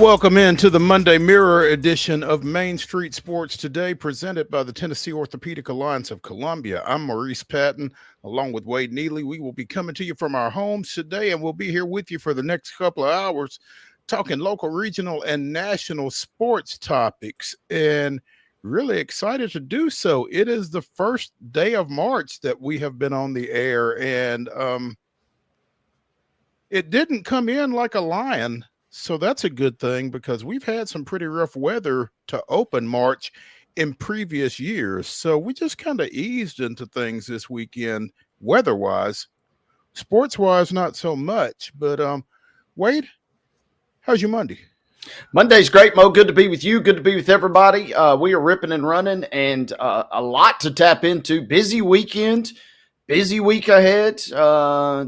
Welcome into the Monday Mirror edition of Main Street Sports Today, presented by the Tennessee Orthopedic Alliance of Columbia. I'm Maurice Patton, along with Wade Neely. We will be coming to you from our homes today, and we'll be here with you for the next couple of hours, talking local, regional, and national sports topics, and really excited to do so. It is the first day of March that we have been on the air, and it didn't come in like a lion. So that's a good thing because we've had some pretty rough weather to open March in previous years. So we just kind of eased into things this weekend, weather-wise. Sports-wise, not so much. But Wade, how's your Monday? Monday's great, Mo. Good to be with you. Good to be with everybody. We are ripping and running, and a lot to tap into. Busy weekend. Busy week ahead.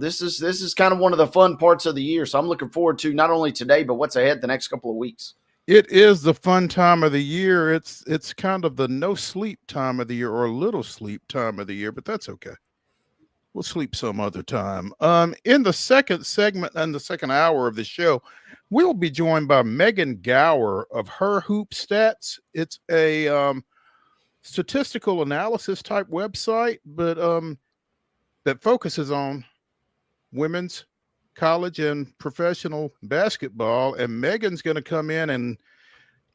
This is kind of one of the fun parts of the year. So I'm looking forward to not only today, but what's ahead the next couple of weeks. It is the fun time of the year. It's kind of the no sleep time of the year, or little sleep time of the year, but that's okay. We'll sleep some other time. In the second segment and the second hour of the show, we'll be joined by Megan Gauer of Her Hoop Stats. It's a statistical analysis type website, but that focuses on women's college and professional basketball. And Megan's going to come in and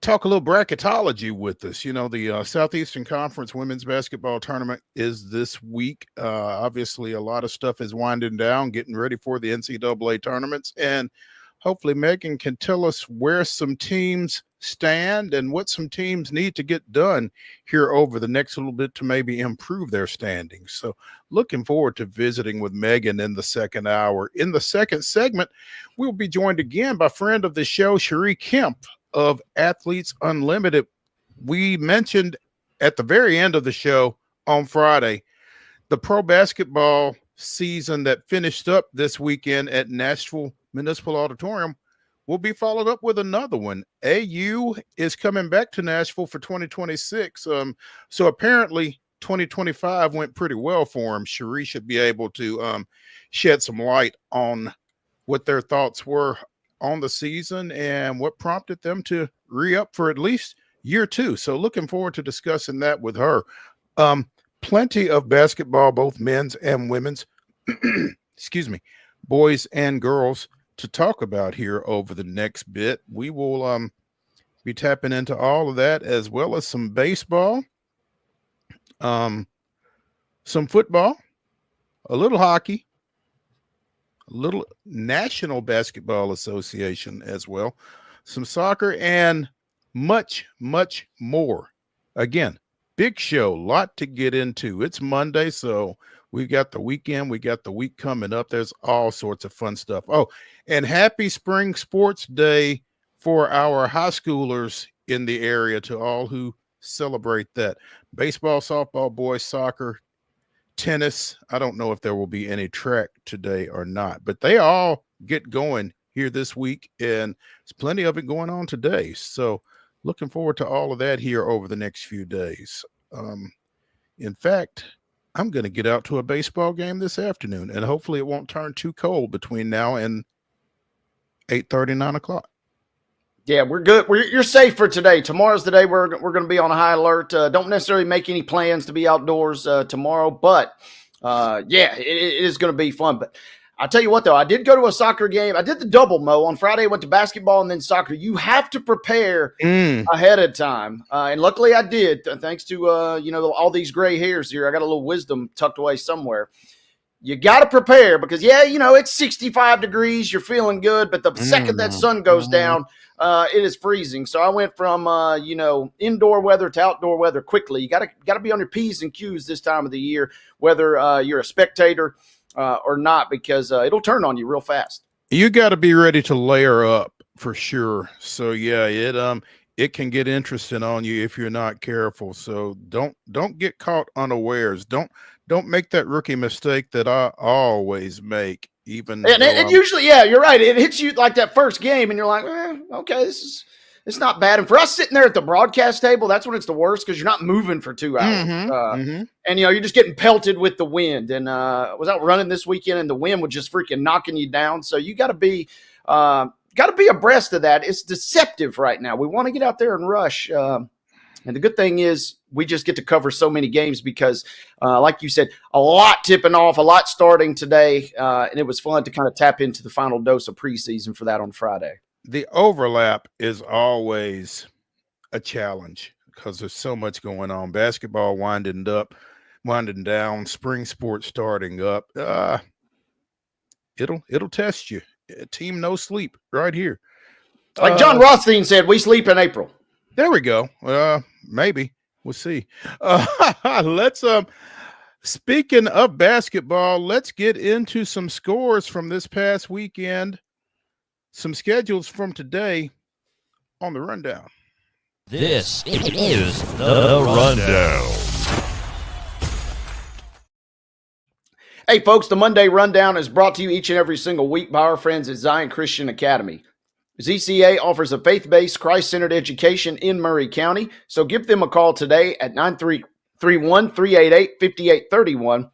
talk a little bracketology with us. You know, the Southeastern Conference Women's Basketball Tournament is this week. Obviously, a lot of stuff is winding down, getting ready for the NCAA tournaments. And hopefully Megan can tell us where some teams stand and what some teams need to get done here over the next little bit to maybe improve their standings. So looking forward to visiting with Megan in the second hour. In the second segment, we'll be joined again by friend of the show, CHERI KEMPF of Athletes Unlimited. We mentioned at the very end of the show on Friday, the pro basketball season that finished up this weekend at Nashville Municipal Auditorium will be followed up with another one. AU is coming back to Nashville for 2026. So apparently 2025 went pretty well for him. CHERI should be able to shed some light on what their thoughts were on the season and what prompted them to re-up for at least year two. So looking forward to discussing that with her. Plenty of basketball, both men's and women's, excuse me, boys and girls, to talk about here over the next bit. We will be tapping into all of that, as well as some baseball, some football, a little hockey, a little National Basketball Association as well, some soccer, and much, much more. Again, big show, lot to get into. It's Monday, so we've got the weekend. We got the week coming up. There's all sorts of fun stuff. Oh, and happy Spring Sports Day for our high schoolers in the area, to all who celebrate that. Baseball, softball, boys soccer, tennis. I don't know if there will be any track today or not, but they all get going here this week, and there's plenty of it going on today. So looking forward to all of that here over the next few days. In fact, I'm going to get out to a baseball game this afternoon, and hopefully it won't turn too cold between now and 8:30, 9 o'clock. Yeah, we're good. You're safe for today. Tomorrow's the day we're going to be on high alert. Don't necessarily make any plans to be outdoors tomorrow, but yeah, it is going to be fun. But I'll tell you what, though, I did go to a soccer game. I did the double, Mo. On Friday, I went to basketball and then soccer. You have to prepare ahead of time. And luckily I did, thanks to, all these gray hairs here. I got a little wisdom tucked away somewhere. You got to prepare because, it's 65 degrees. You're feeling good. But the second that sun goes down, it is freezing. So I went from, indoor weather to outdoor weather quickly. You got to be on your P's and Q's this time of the year, whether you're a spectator or not, because it'll turn on you real fast. You got to be ready to layer up for sure. So yeah, it can get interesting on you if you're not careful. So don't get caught unawares. Don't make that rookie mistake that I always make. And usually, you're right. It hits you like that first game, and you're like, okay, it's not bad. And for us sitting there at the broadcast table, that's when it's the worst because you're not moving for 2 hours. And, you're just getting pelted with the wind. And I was out running this weekend, and the wind was just freaking knocking you down. So you got to be got to be abreast of that. It's deceptive right now. We want to get out there and rush. And the good thing is we just get to cover so many games because, like you said, a lot tipping off, a lot starting today. And it was fun to kind of tap into the final dose of preseason for that on Friday. The overlap is always a challenge because there's so much going on. Basketball winding down, spring sports starting up. It'll test you. Team no sleep right here. Like John Rothstein said, we sleep in April. There we go. Maybe we'll see. Let's speaking of basketball, let's get into some scores from this past weekend. Some schedules from today on the rundown. This is the rundown. Hey, folks, the Monday Rundown is brought to you each and every single week by our friends at Zion Christian Academy. ZCA offers a faith-based, Christ-centered education in Murray County, so give them a call today at 931-388-5831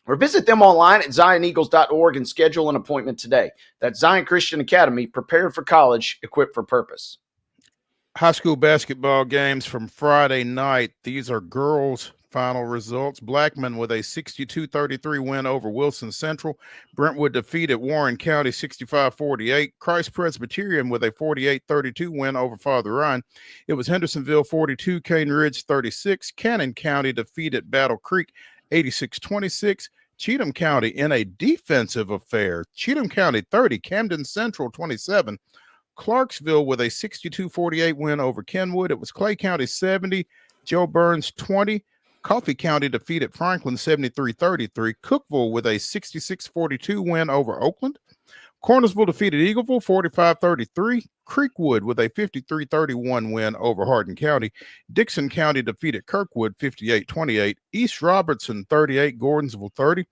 or visit them online at zioneagles.org and schedule an appointment today. That's Zion Christian Academy, prepared for college, equipped for purpose. High school basketball games from Friday night. These are girls' final results. Blackman with a 62-33 win over Wilson Central. Brentwood defeated Warren County 65-48. Christ Presbyterian with a 48-32 win over Father Ryan. It was Hendersonville 42, Cane Ridge 36. Cannon County defeated Battle Creek 86-26. Cheatham County in a defensive affair. Cheatham County 30, Camden Central 27. Clarksville with a 62-48 win over Kenwood. It was Clay County 70, Joe Burns 20. Coffee County defeated Franklin 73-33. Cookeville with a 66-42 win over Oakland. Cornersville defeated Eagleville 45-33. Creekwood with a 53-31 win over Hardin County. Dixon County defeated Kirkwood 58-28. East Robertson 38, Gordonsville 30.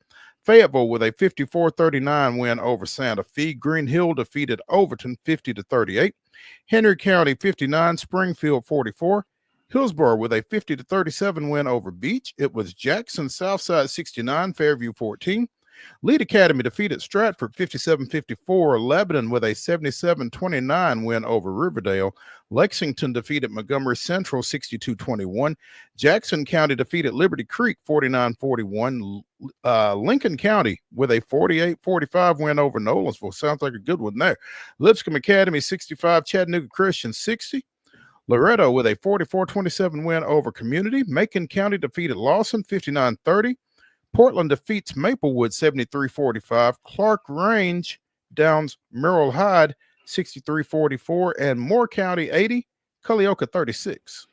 Fayetteville with a 54-39 win over Santa Fe. Green Hill defeated Overton 50-38. Henry County 59, Springfield 44. Hillsborough with a 50-37 win over Beach. It was Jackson Southside 69, Fairview 14. Lead Academy defeated Stratford 57-54. Lebanon with a 77-29 win over Riverdale. Lexington defeated Montgomery Central 62-21. Jackson County defeated Liberty Creek 49-41. Lincoln County with a 48-45 win over Nolensville. Sounds like a good one there. Lipscomb Academy 65, Chattanooga Christian 60. Loretto with a 44-27 win over Community. Macon County defeated Lawson 59-30. Portland defeats Maplewood 73-45. Clark Range downs Merrill Hyde 63-44. And Moore County 80, Culleoka 36.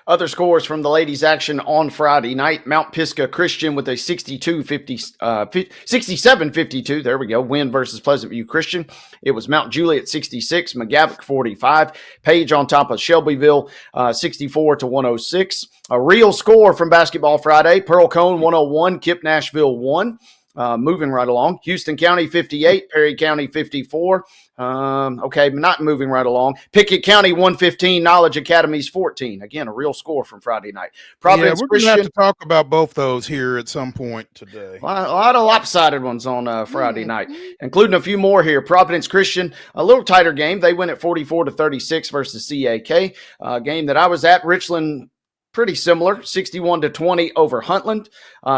Other scores from the ladies' action on Friday night. Mount Pisgah Christian with a 67-52, there we go, win versus Pleasant View Christian. It was Mount Juliet 66, McGavock 45. Page on top of Shelbyville 64-106. A real score from Basketball Friday. Pearl Cone 101, Kip Nashville 1. Moving right along. Houston County 58, Perry County 54. Okay, not moving right along. Pickett County 115, Knowledge Academies 14. Again, a real score from Friday night. Providence we're going to have to talk about both those here at some point today. A lot of lopsided ones on Friday night, including a few more here. Providence Christian, a little tighter game. They win at 44-36 versus CAK. Game that I was at. Richland, pretty similar, 61-20 over Huntland.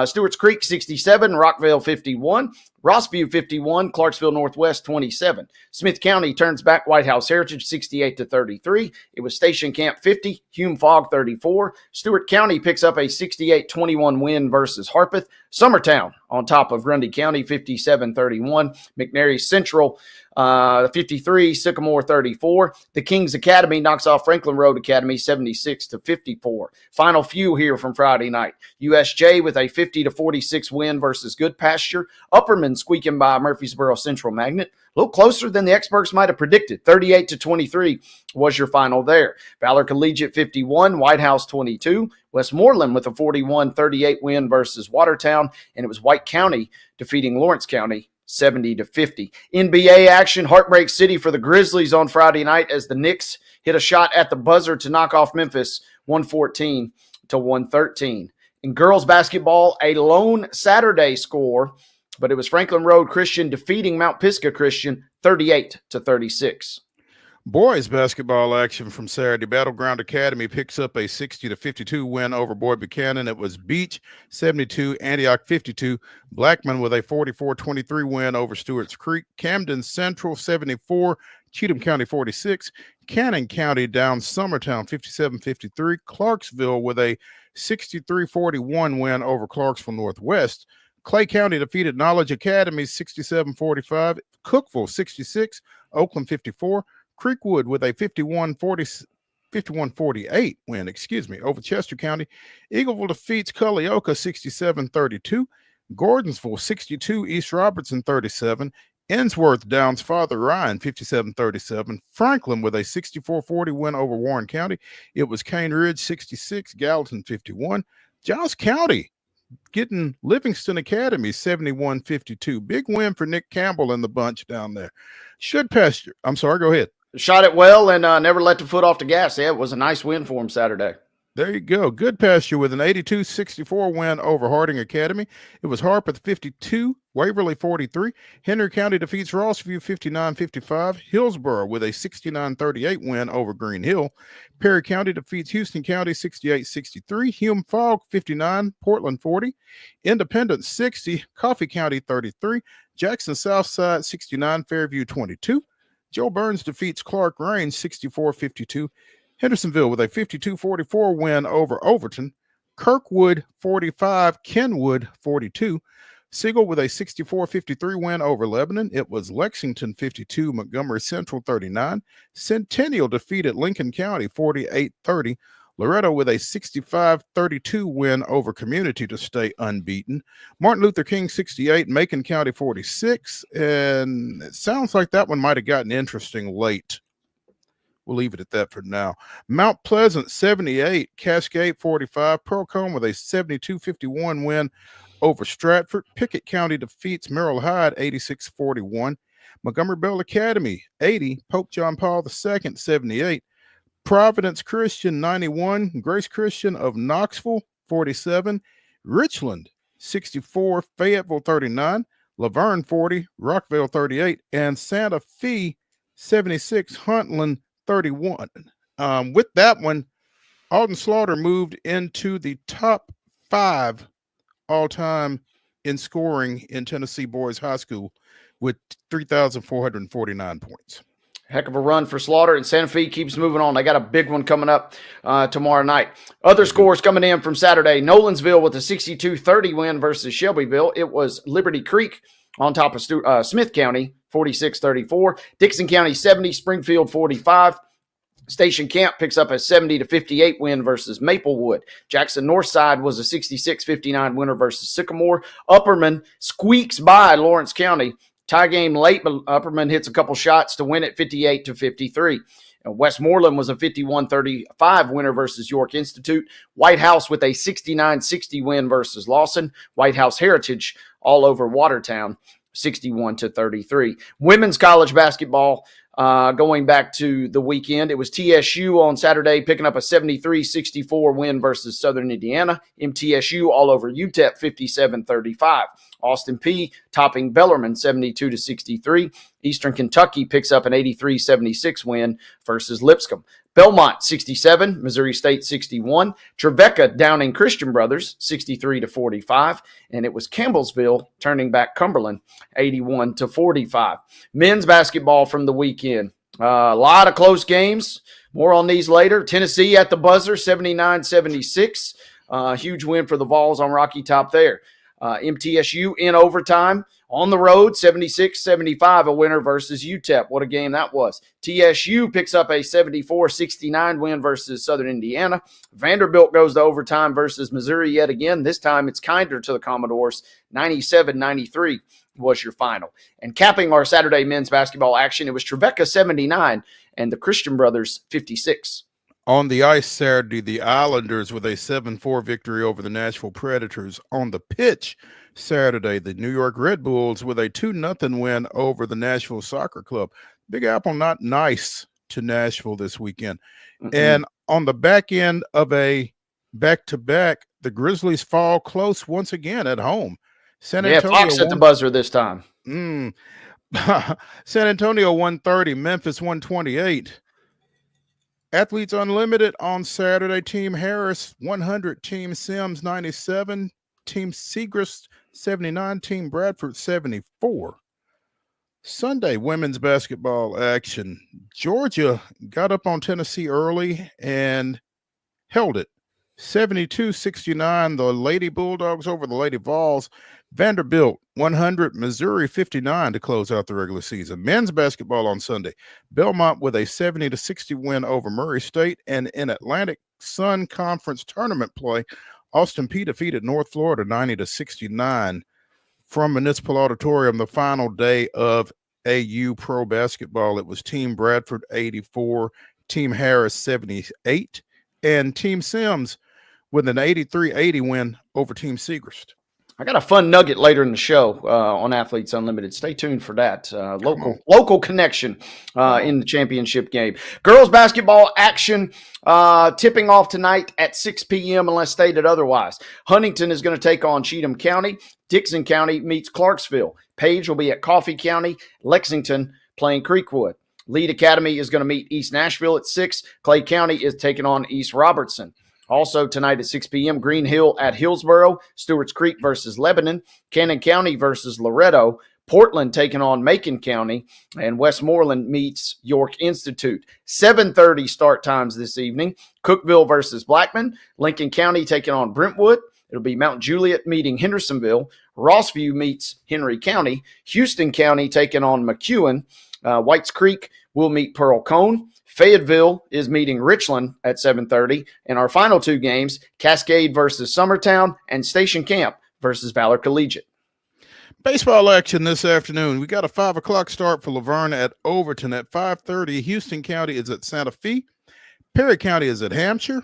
Stewart's Creek 67, Rockville 51, Rossview 51, Clarksville Northwest 27. Smith County turns back White House Heritage 68-33. It was Station Camp 50, Hume Fogg 34. Stewart County picks up a 68-21 win versus Harpeth. Summertown on top of Grundy County 57-31. McNary Central 53, Sycamore 34. The Kings Academy knocks off Franklin Road Academy 76-54. Final few here from Friday night. USJ with a 50-46 win versus Good Pasture. Upperman squeaking by Murfreesboro Central Magnet. A little closer than the experts might have predicted. 38-23 was your final there. Valor Collegiate 51, White House 22. Westmoreland with a 41-38 win versus Watertown. And it was White County defeating Lawrence County 70-50. NBA action, Heartbreak City for the Grizzlies on Friday night as the Knicks hit a shot at the buzzer to knock off Memphis 114-113. In girls basketball, a lone Saturday score, but it was Franklin Road Christian defeating Mount Pisgah Christian 38-36. Boys basketball action from Saturday. Battleground Academy picks up a 60-52 win over Boyd Buchanan. It was Beach 72, Antioch 52. Blackman with a 44-23 win over Stewart's Creek. Camden Central 74, Cheatham County 46. Cannon County down Summertown 57-53. Clarksville with a 63-41 win over Clarksville Northwest. Clay County defeated Knowledge Academy 67-45. Cookville 66, Oakland 54. Creekwood with a 51-48 win, over Chester County. Eagleville defeats Culleoka 67-32. Gordonsville 62, East Robertson 37. Ensworth downs Father Ryan 57-37. Franklin with a 64-40 win over Warren County. It was Cane Ridge 66, Gallatin 51. Giles County getting Livingston Academy 71-52. Big win for Nick Campbell and the bunch down there. Good pasture. I'm sorry, go ahead. Shot it well and never let the foot off the gas. Yeah, it was a nice win for him Saturday. There you go. Good pasture with an 82-64 win over Harding Academy. It was Harpeth 52, Waverly 43. Henry County defeats Rossview 59-55. Hillsborough with a 69-38 win over Green Hill. Perry County defeats Houston County 68-63. Hume Fogg 59, Portland 40. Independence 60, Coffee County 33. Jackson Southside 69, Fairview 22. Joe Burns defeats Clark Range 64-52. Hendersonville with a 52-44 win over Overton. Kirkwood 45, Kenwood 42. Siegel with a 64-53 win over Lebanon. It was Lexington 52, Montgomery Central 39. Centennial defeated Lincoln County 48-30. Loretto with a 65-32 win over Community to stay unbeaten. Martin Luther King 68, Macon County 46. And it sounds like that one might have gotten interesting late. We'll leave it at that for now. Mount Pleasant 78, Cascade 45. Pearl-Cohn with a 72-51 win over Stratford. Pickett County defeats Merrill Hyde 86-41. Montgomery Bell Academy 80, Pope John Paul II 78. Providence Christian 91, Grace Christian of Knoxville 47, Richland 64, Fayetteville 39, Laverne 40, Rockville 38, and Santa Fe 76, Huntland 31. With that one, Alden Slaughter moved into the top 5 all-time in scoring in Tennessee Boys High School with 3,449 points. Heck of a run for Slaughter, and Santa Fe keeps moving on. They got a big one coming up tomorrow night. Other scores coming in from Saturday. Nolensville with a 62-30 win versus Shelbyville. It was Liberty Creek on top of Smith County, 46-34. Dixon County 70, Springfield 45. Station Camp picks up a 70-58 win versus Maplewood. Jackson Northside was a 66-59 winner versus Sycamore. Upperman squeaks by Lawrence County. Tie game late, but Upperman hits a couple shots to win it 58-53. Westmoreland was a 51-35 winner versus York Institute. White House with a 69-60 win versus Lawson. White House Heritage all over Watertown, 61-33. Women's college basketball, going back to the weekend, it was TSU on Saturday picking up a 73-64 win versus Southern Indiana. MTSU all over UTEP, 57-35. Austin P topping Bellarmine 72-63. Eastern Kentucky picks up an 83-76 win versus Lipscomb. Belmont 67, Missouri State 61. Trevecca downing Christian Brothers 63-45, and it was Campbellsville turning back Cumberland 81-45. Men's basketball from the weekend. A lot of close games. More on these later. Tennessee at the buzzer 79-76. Huge win for the Vols on Rocky Top there. MTSU in overtime on the road, 76-75, a winner versus UTEP. What a game that was. TSU picks up a 74-69 win versus Southern Indiana. Vanderbilt goes to overtime versus Missouri yet again. This time it's kinder to the Commodores. 97-93 was your final. And capping our Saturday men's basketball action, it was Trevecca 79 and the Christian Brothers 56. On the ice Saturday, the Islanders with a 7-4 victory over the Nashville Predators. On the pitch Saturday, the New York Red Bulls with a 2-0 win over the Nashville Soccer Club. Big Apple not nice to Nashville this weekend. And on the back end of a back-to-back, the Grizzlies fall close once again at home. San Antonio Fox at the buzzer this time. San Antonio 130, Memphis 128. Athletes Unlimited on Saturday. Team Harris 100, Team Sims 97, Team Segrist 79, Team Bradford 74. Sunday women's basketball action. Georgia got up on Tennessee early and held it. 72-69, the Lady Bulldogs over the Lady Vols. Vanderbilt 100, Missouri 59 to close out the regular season. Men's basketball on Sunday. Belmont with a 70-60 win over Murray State. And in Atlantic Sun Conference tournament play, Austin Peay defeated North Florida 90-69. From Municipal Auditorium, the final day of AU Pro Basketball, it was Team Bradford 84, Team Harris 78, and Team Sims with an 83-80 win over Team Segrist. I got a fun nugget later in the show on Athletes Unlimited. Stay tuned for that. Local connection in the championship game. Girls basketball action tipping off tonight at 6 p.m. unless stated otherwise. Huntington is going to take on Cheatham County. Dixon County meets Clarksville. Page will be at Coffee County. Lexington playing Creekwood. Lead Academy is going to meet East Nashville at 6. Clay County is taking on East Robertson. Also tonight at 6 p.m., Green Hill at Hillsboro, Stewart's Creek versus Lebanon, Cannon County versus Loretto, Portland taking on Macon County, and Westmoreland meets York Institute. 7:30 start times this evening. Cookeville versus Blackman, Lincoln County taking on Brentwood. It'll be Mount Juliet meeting Hendersonville. Rossview meets Henry County. Houston County taking on McEwen. Whites Creek will meet Pearl Cone. Fayetteville is meeting Richland at 7:30. And our final two games, Cascade versus Summertown and Station Camp versus Valor Collegiate. Baseball action this afternoon. We got a 5 o'clock start for Laverne at Overton. At 5:30, Houston County is at Santa Fe. Perry County is at Hampshire.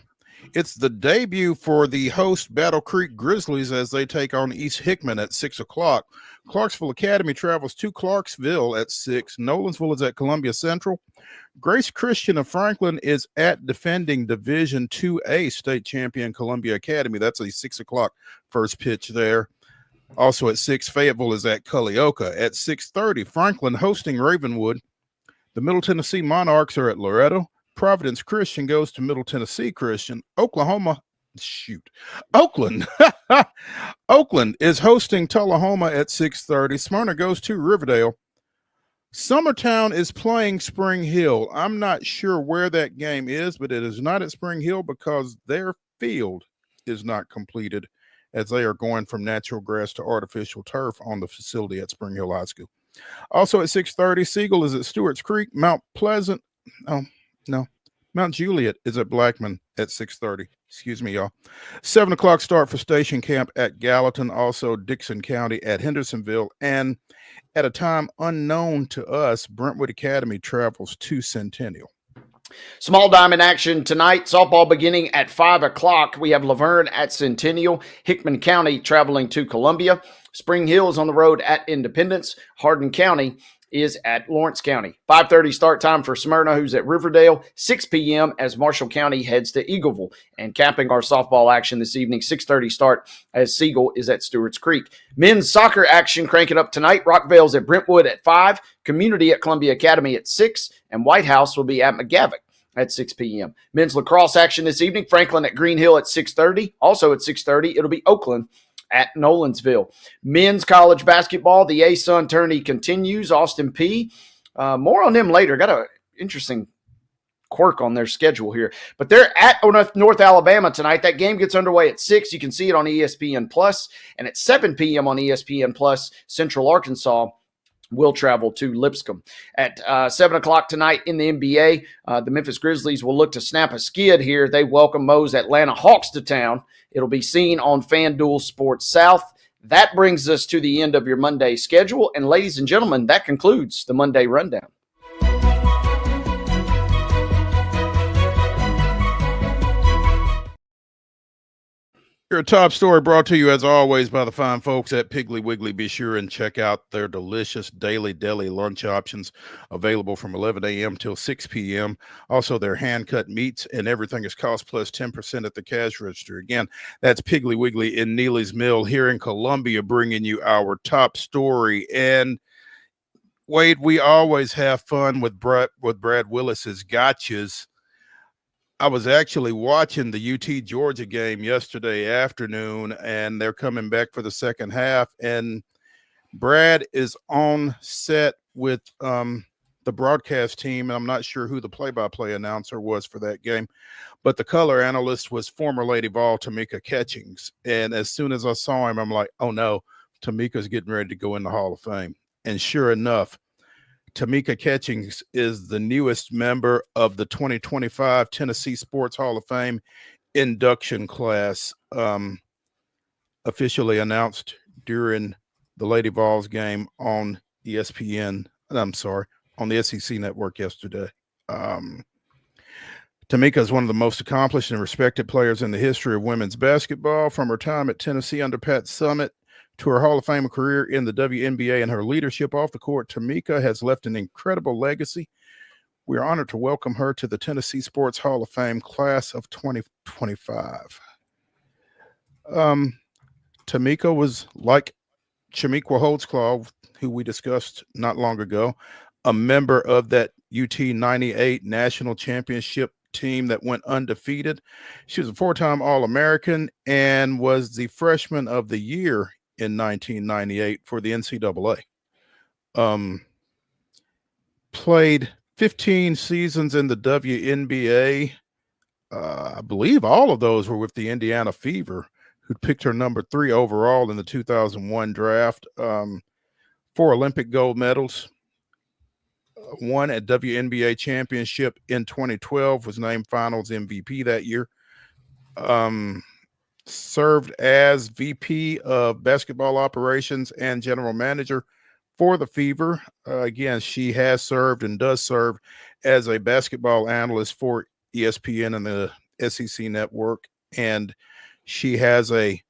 It's the debut for the host Battle Creek Grizzlies as they take on East Hickman at 6 o'clock. Clarksville Academy travels to Clarksville at 6. Nolensville is at Columbia Central. Grace Christian of Franklin is at defending Division 2A state champion Columbia Academy. That's a 6 o'clock first pitch there. Also at 6, Fayetteville is at Culleoka. At 6:30, Franklin hosting Ravenwood. The Middle Tennessee Monarchs are at Loretto. Providence Christian goes to Middle Tennessee Christian. Oakland is hosting Tullahoma at 6:30. Smyrna goes to Riverdale. Summertown is playing Spring Hill. I'm not sure where that game is, but it is not at Spring Hill because their field is not completed as they are going from natural grass to artificial turf on the facility at Spring Hill High School. Also at 6:30, Siegel is at Stewart's Creek. Mount Juliet is at Blackman at 6:30. Excuse me, y'all. 7 o'clock start for Station Camp at Gallatin. Also Dixon County at Hendersonville. And at a time unknown to us, Brentwood Academy travels to Centennial. Small diamond action tonight. Softball beginning at 5 o'clock. We have Laverne at Centennial. Hickman County traveling to Columbia. Spring Hill is on the road at Independence. Hardin County is at Lawrence County. 5:30 start time for Smyrna, who's at Riverdale. 6 p.m. as Marshall County heads to Eagleville. And capping our softball action this evening, 6:30 start as Siegel is at Stewart's Creek. Men's soccer action cranking up tonight. Rockvale's at Brentwood at 5. Community at Columbia Academy at 6. And White House will be at McGavock at 6 p.m. Men's lacrosse action this evening. Franklin at Green Hill at 6:30. Also at 6:30, it'll be Oakland at Nolensville. Men's college basketball, the ASUN tourney continues. Austin Peay. More on them later. Got an interesting quirk on their schedule here. But they're at North Alabama tonight. That game gets underway at 6. You can see it on ESPN+. And at 7 p.m. on ESPN+, Central Arkansas will travel to Lipscomb. At 7 o'clock tonight in the NBA, the Memphis Grizzlies will look to snap a skid here. They welcome Mo's Atlanta Hawks to town. It'll be seen on FanDuel Sports South. That brings us to the end of your Monday schedule. And ladies and gentlemen, that concludes the Monday Rundown. Your top story brought to you, as always, by the fine folks at Piggly Wiggly. Be sure and check out their delicious daily deli lunch options available from 11 a.m. till 6 p.m. Also, their hand-cut meats and everything is cost plus 10% at the cash register. Again, that's Piggly Wiggly in Neely's Mill here in Columbia, bringing you our top story. And Wade, we always have fun with Brad Willis's gotchas. I was actually watching the UT Georgia game yesterday afternoon, and they're coming back for the second half. And Brad is on set with the broadcast team, and I'm not sure who the play-by-play announcer was for that game, but the color analyst was former Lady Vol Tamika Catchings. And as soon as I saw him, I'm like, oh no, Tamika's getting ready to go in the Hall of Fame. And sure enough, Tamika Catchings is the newest member of the 2025 Tennessee Sports Hall of Fame induction class, officially announced during the Lady Vols game on ESPN. I'm sorry, on the SEC network yesterday. Tamika is one of the most accomplished and respected players in the history of women's basketball. From her time at Tennessee under Pat Summitt to her Hall of Fame career in the WNBA and her leadership off the court, Tamika has left an incredible legacy. We are honored to welcome her to the Tennessee Sports Hall of Fame class of 2025. Tamika was, like Chamique Holtzclaw, who we discussed not long ago, a member of that UT 98 national championship team that went undefeated. She was a four-time All-American and was the freshman of the year in 1998 for the NCAA. Played 15 seasons in the WNBA. I believe all of those were with the Indiana Fever, who picked her number 3 overall in the 2001 draft. 4 Olympic gold medals. Won at WNBA championship in 2012, was named finals MVP that year. Served as VP of basketball operations and general manager for the Fever. Again, she has served and does serve as a basketball analyst for ESPN and the SEC network. And she has a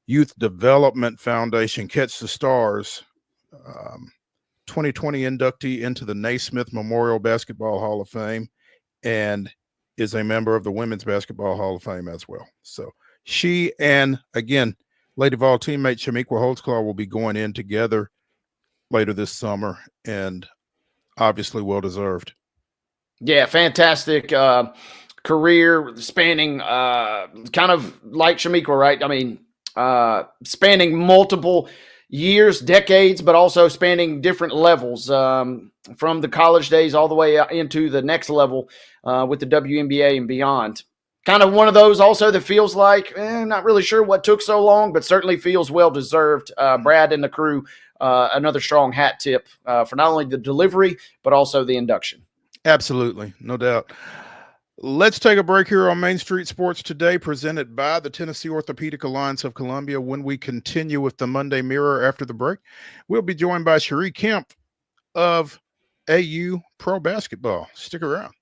youth development foundation, Catch the Stars, 2020 inductee into the Naismith Memorial Basketball Hall of Fame, and is a member of the Women's Basketball Hall of Fame as well. So she and, again, Lady Vol teammate Chamique Holtzclaw will be going in together later this summer, and obviously well-deserved. Yeah, fantastic career spanning kind of like Chamique, right? I mean, spanning multiple years, decades, but also spanning different levels from the college days all the way into the next level with the WNBA and beyond. Kind of one of those also that feels like, not really sure what took so long, but certainly feels well-deserved. Brad and the crew, another strong hat tip for not only the delivery, but also the induction. Absolutely, no doubt. Let's take a break here on Main Street Sports Today, presented by the Tennessee Orthopedic Alliance of Columbia. When we continue with the Monday Mirror after the break, we'll be joined by CHERI Kemp of AU Pro Basketball. Stick around.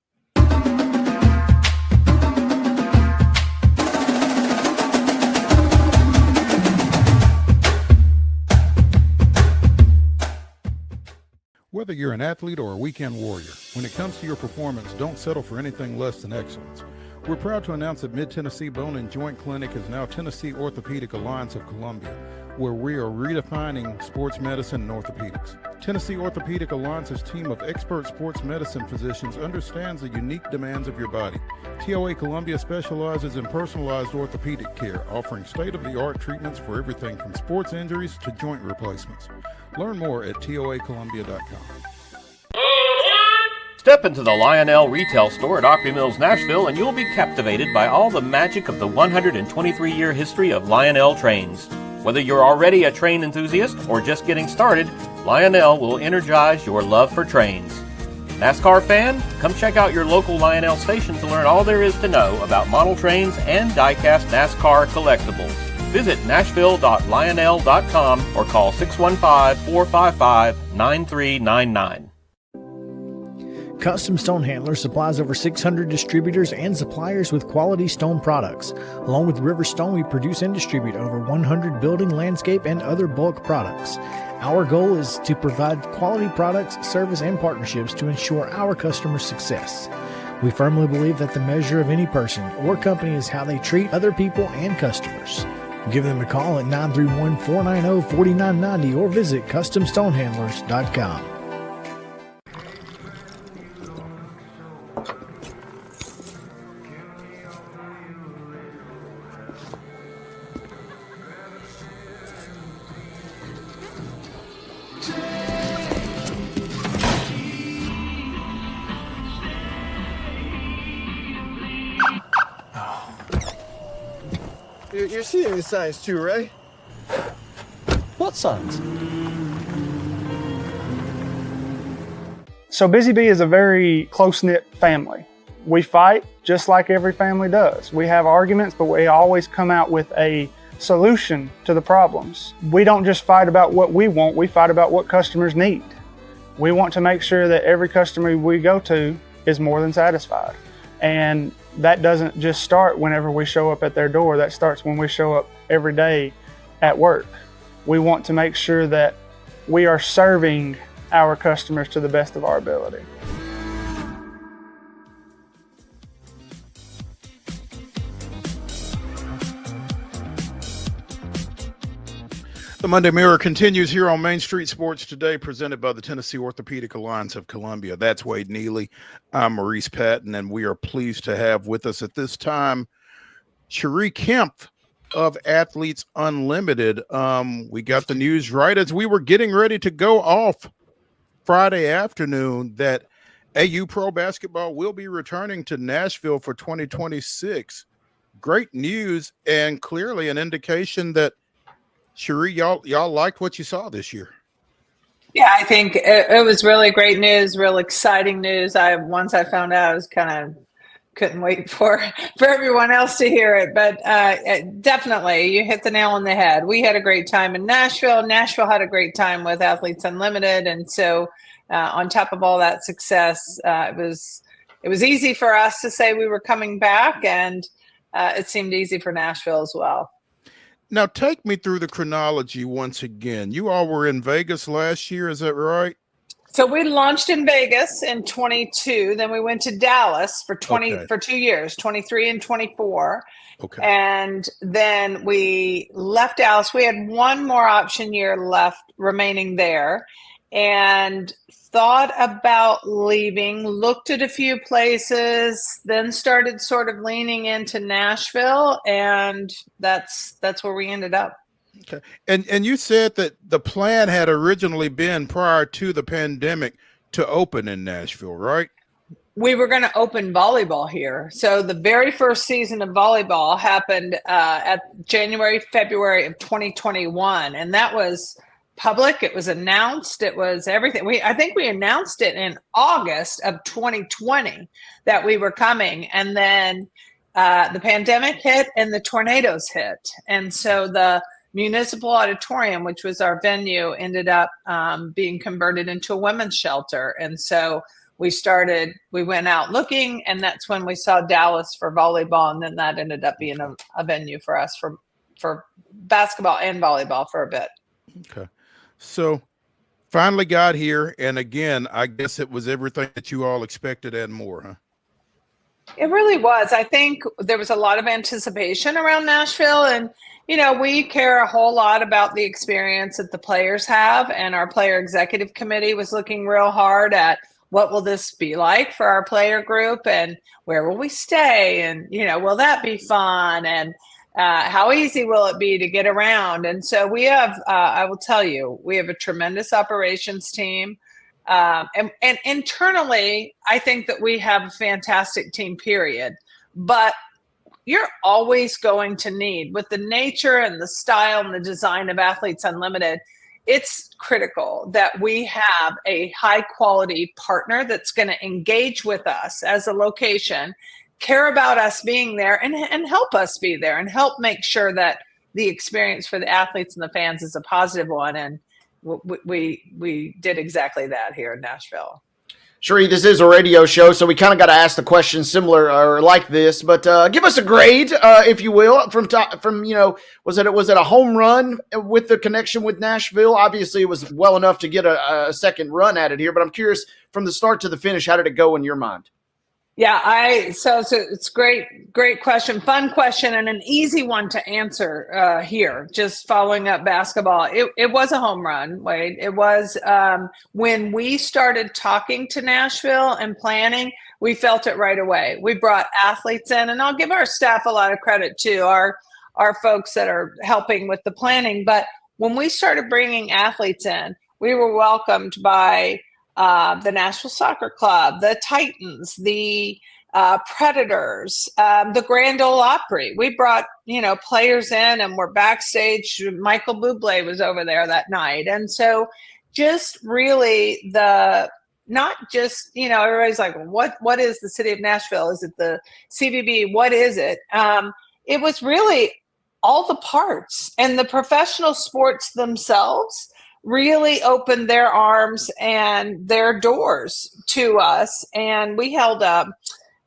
Whether you're an athlete or a weekend warrior, when it comes to your performance, don't settle for anything less than excellence. We're proud to announce that Mid-Tennessee Bone and Joint Clinic is now Tennessee Orthopedic Alliance of Columbia, where we are redefining sports medicine and orthopedics. Tennessee Orthopedic Alliance's team of expert sports medicine physicians understands the unique demands of your body. TOA Columbia specializes in personalized orthopedic care, offering state-of-the-art treatments for everything from sports injuries to joint replacements. Learn more at toacolumbia.com. Step into the Lionel retail store at Opry Mills, Nashville, and you'll be captivated by all the magic of the 123-year history of Lionel trains. Whether you're already a train enthusiast or just getting started, Lionel will energize your love for trains. NASCAR fan? Come check out your local Lionel station to learn all there is to know about model trains and die-cast NASCAR collectibles. Visit nashville.lionel.com or call 615-455-9399. Custom Stone Handlers supplies over 600 distributors and suppliers with quality stone products. Along with River Stone, we produce and distribute over 100 building, landscape, and other bulk products. Our goal is to provide quality products, service, and partnerships to ensure our customers' success. We firmly believe that the measure of any person or company is how they treat other people and customers. Give them a call at 931-490-4990 or visit CustomStonehandlers.com. You're seeing the signs too, right? What signs? So Busy Bee is a very close-knit family. We fight just like every family does. We have arguments, but we always come out with a solution to the problems. We don't just fight about what we want, we fight about what customers need. We want to make sure that every customer we go to is more than satisfied. And that doesn't just start whenever we show up at their door, that starts when we show up every day at work. We want to make sure that we are serving our customers to the best of our ability. The Monday Mirror continues here on Main Street Sports Today, presented by the Tennessee Orthopedic Alliance of Columbia. That's Wade Neely. I'm Maurice Patton, and we are pleased to have with us at this time CHERI KEMPF of Athletes Unlimited. We got the news right as we were getting ready to go off Friday afternoon that AU Pro Basketball will be returning to Nashville for 2026. Great news, and clearly an indication that CHERI, y'all liked what you saw this year. Yeah, I think it was really great news, real exciting news. Once I found out, I was kind of couldn't wait for everyone else to hear it. But definitely, you hit the nail on the head. We had a great time in Nashville. Nashville had a great time with Athletes Unlimited, and so on top of all that success, it was easy for us to say we were coming back, and it seemed easy for Nashville as well. Now, take me through the chronology once again. You all were in Vegas last year, is that right? So we launched in Vegas in 22. Then we went to Dallas for 2 years, 23 and 24. Okay. And then we left Dallas. We had one more option year left remaining there, and thought about leaving, looked at a few places, then started sort of leaning into Nashville, and that's where we ended up. Okay. And you said that the plan had originally been prior to the pandemic to open in Nashville, right? We were going to open volleyball here. So the very first season of volleyball happened at January, February of 2021. And that was public. It was announced. It was everything. I think we announced it in August of 2020 that we were coming. And then the pandemic hit and the tornadoes hit. And so the Municipal Auditorium, which was our venue, ended up being converted into a women's shelter. And so we went out looking, and that's when we saw Dallas for volleyball. And then that ended up being a venue for us for basketball and volleyball for a bit. Okay. So finally got here. And again, I guess it was everything that you all expected and more, huh? It really was. I think there was a lot of anticipation around Nashville, and we care a whole lot about the experience that the players have, and our player executive committee was looking real hard at what will this be like for our player group, and where will we stay, and will that be fun, and how easy will it be to get around. And so we have, I will tell you, we have a tremendous operations team. And internally, I think that we have a fantastic team, period. But you're always going to need, with the nature and the style and the design of Athletes Unlimited, it's critical that we have a high quality partner that's going to engage with us as a location, care about us being there, and help us be there, and help make sure that the experience for the athletes and the fans is a positive one. And we did exactly that here in Nashville. CHERI, this is a radio show, so we kind of got to ask the question similar or like this, but give us a grade, if you will, from was it a home run with the connection with Nashville? Obviously, it was well enough to get a second run at it here, but I'm curious, from the start to the finish, how did it go in your mind? Yeah, so it's great question, fun question, and an easy one to answer here. Just following up basketball, it was a home run, Wade. It was when we started talking to Nashville and planning, we felt it right away. We brought athletes in, and I'll give our staff a lot of credit too. our folks that are helping with the planning. But when we started bringing athletes in, we were welcomed by the Nashville Soccer Club, the Titans, the Predators, the Grand Ole Opry. We brought, players in, and we're backstage. Michael Bublé was over there that night. And so just really not just, everybody's like, what is the city of Nashville? Is it the CVB? What is it? It was really all the parts, and the professional sports themselves really opened their arms and their doors to us. And we held a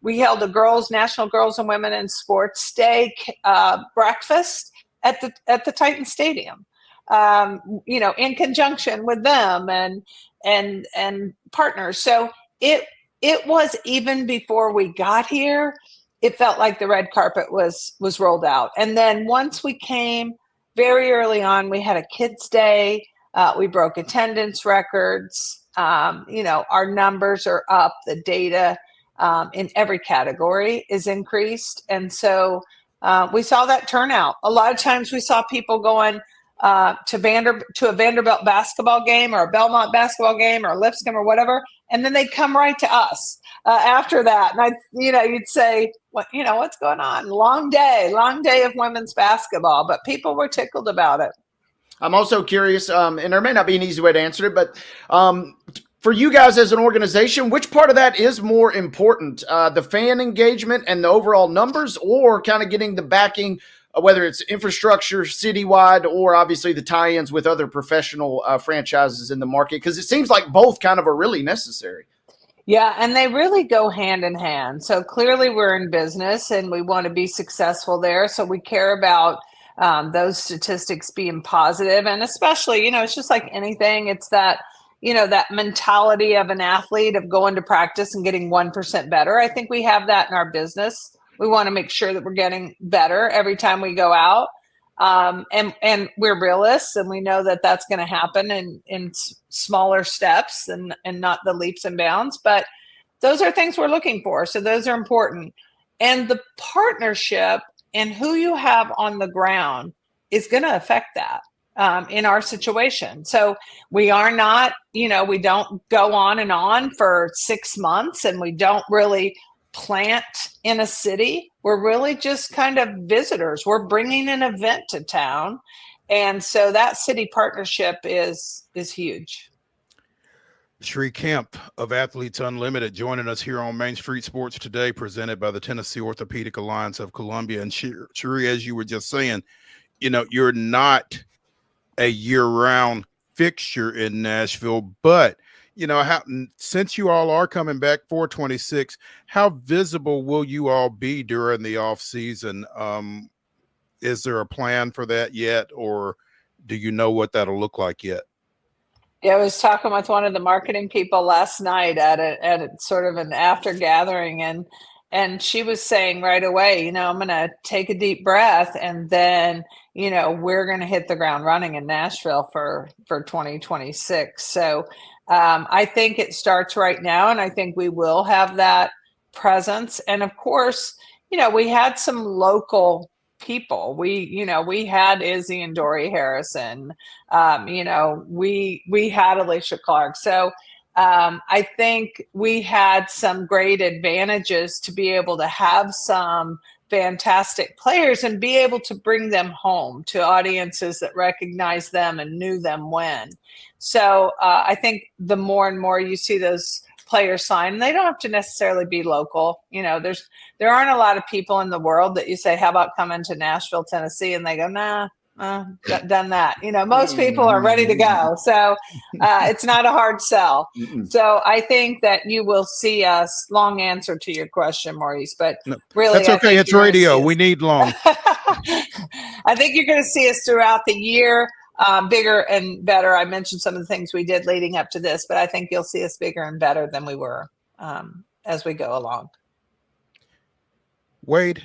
National Girls and Women in Sports Day breakfast at the Titan Stadium, in conjunction with them and partners. So it was, even before we got here, it felt like the red carpet was rolled out. And then once we came very early on, we had a kids' day. We broke attendance records. Our numbers are up. The data in every category is increased. And so we saw that turnout. A lot of times we saw people going to a Vanderbilt basketball game or a Belmont basketball game or Lipscomb or whatever, and then they'd come right to us after that. And you'd say, what's going on? Long day of women's basketball, but people were tickled about it. I'm also curious, and there may not be an easy way to answer it, but for you guys as an organization, which part of that is more important, the fan engagement and the overall numbers, or kind of getting the backing, whether it's infrastructure citywide or obviously the tie-ins with other professional franchises in the market? Because it seems like both kind of are really necessary. Yeah, and they really go hand in hand. So clearly we're in business and we want to be successful there. So we care about those statistics being positive. And especially, it's just like anything. It's that, that mentality of an athlete of going to practice and getting 1% better. I think we have that in our business. We want to make sure that we're getting better every time we go out. And we're realists, and we know that that's going to happen in smaller steps and not the leaps and bounds. But those are things we're looking for. So those are important. And the partnership and who you have on the ground is going to affect that in our situation. So we are not, we don't go on for 6 months, and we don't really plant in a city. We're really just kind of visitors. We're bringing an event to town. And so that city partnership is huge. CHERI Kemp of Athletes Unlimited joining us here on Main Street Sports today, presented by the Tennessee Orthopedic Alliance of Columbia. And CHERI, as you were just saying, you're not a year-round fixture in Nashville, but since you all are coming back for 26, how visible will you all be during the off season? Is there a plan for that yet, or do you know what that'll look like yet? Yeah, I was talking with one of the marketing people last night at a sort of an after gathering, and she was saying right away, I'm going to take a deep breath, and then, we're going to hit the ground running in Nashville for 2026. So I think it starts right now, and I think we will have that presence. And of course, we had some local people. We had Izzy and Dory Harrison. We had Alicia Clark. So I think we had some great advantages to be able to have some fantastic players and be able to bring them home to audiences that recognize them and knew them when. So I think the more and more you see those players sign, they don't have to necessarily be local. There aren't a lot of people in the world that you say, how about coming to Nashville, Tennessee? And they go, nah, done that. Most people are ready to go. So it's not a hard sell. So I think that you will see us, long answer to your question, Maurice, but really, that's okay. It's radio. We need long. I think you're going to see us throughout the year, bigger and better. I mentioned some of the things we did leading up to this, but I think you'll see us bigger and better than we were as we go along. Wade,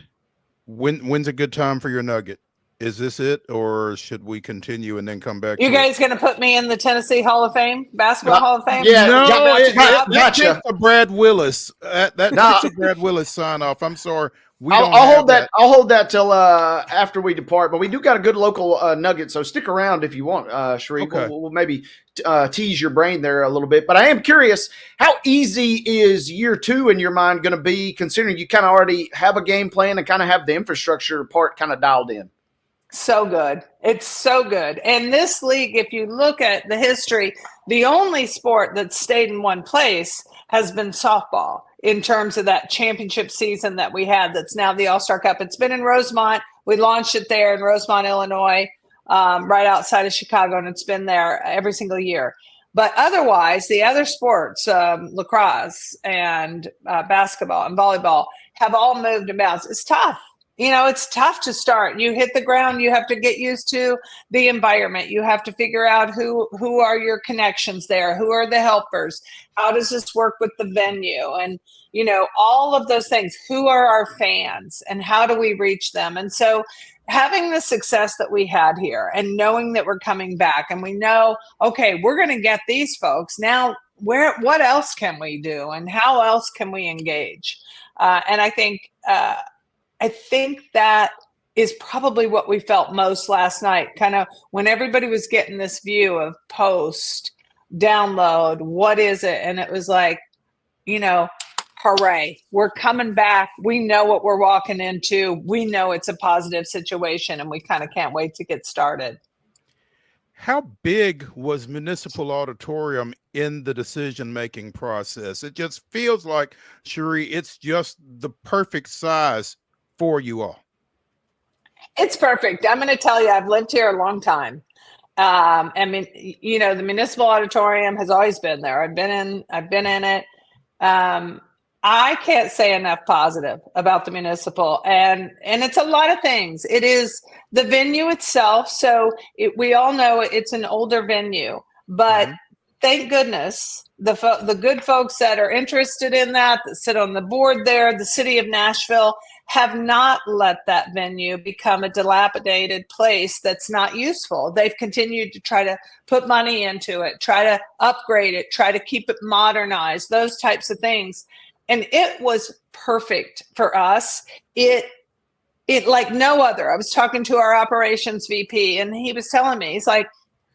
when's a good time for your nugget? Is this it, or should we continue and then come back? You guys going to put me in the Tennessee Hall of Fame, Basketball Hall of Fame? Yeah, no, that takes a Brad Willis. That takes a Brad Willis sign off. I'm sorry. I'll hold that. I'll hold that till after we depart. But we do got a good local nugget, so stick around if you want, Cherie. Okay. We'll maybe tease your brain there a little bit. But I am curious, how easy is year 2 in your mind going to be, considering you kind of already have a game plan and kind of have the infrastructure part kind of dialed in? So good. It's so good. And this league, if you look at the history, the only sport that's stayed in one place has been softball in terms of that championship season that we had. That's now the All-Star Cup. It's been in Rosemont. We launched it there in Rosemont, Illinois, right outside of Chicago, and it's been there every single year. But otherwise, the other sports, lacrosse and basketball and volleyball, have all moved about. It's tough. It's tough to start. You hit the ground, you have to get used to the environment. You have to figure out who are your connections there, who are the helpers, how does this work with the venue, and all of those things. Who are our fans and how do we reach them? And so having the success that we had here and knowing that we're coming back and we know, okay, we're going to get these folks now, what else can we do and how else can we engage? And I think that is probably what we felt most last night, kind of when everybody was getting this view of post, download, what is it? And it was like, hooray, we're coming back. We know what we're walking into. We know it's a positive situation, and we kind of can't wait to get started. How big was Municipal Auditorium in the decision-making process? It just feels like, Cherie, it's just the perfect size for you all. It's perfect. I'm going to tell you, I've lived here a long time. I mean, the Municipal Auditorium has always been there. I've been in it. I can't say enough positive about the Municipal, and it's a lot of things. It is the venue itself. So we all know it's an older venue, but thank goodness the good folks that are interested in that sit on the board there, the city of Nashville, have not let that venue become a dilapidated place that's not useful. They've continued to try to put money into it, try to upgrade it, try to keep it modernized, those types of things. And it was perfect for us. It like no other. I was talking to our operations VP, and he was telling me, he's like,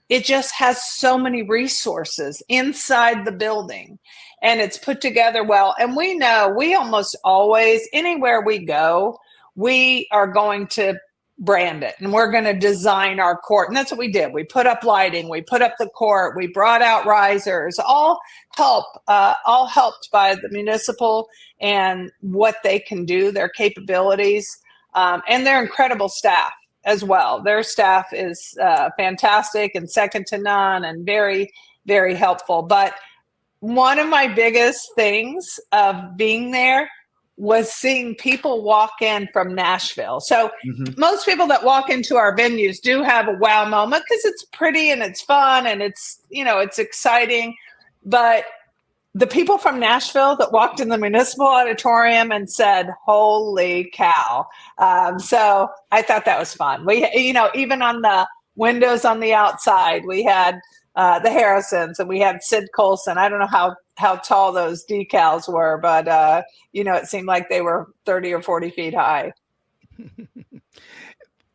it just has so many resources inside the building, and it's put together well. And we know we almost always, anywhere we go, we are going to brand it, and we're going to design our court. And that's what we did. We put up lighting, we put up the court, we brought out risers, all helped by the Municipal and what they can do, their capabilities, and their incredible staff as well. Their staff is fantastic and second to none and very, very helpful. But one of my biggest things of being there was seeing people walk in from Nashville. So most people that walk into our venues do have a wow moment because it's pretty and it's fun and it's, it's exciting. But the people from Nashville that walked in the Municipal Auditorium and said, holy cow. So I thought that was fun. We, even on the windows on the outside, we had the Harrisons and we had Sid Colson. I don't know how tall those decals were, but, it seemed like they were 30 or 40 feet high.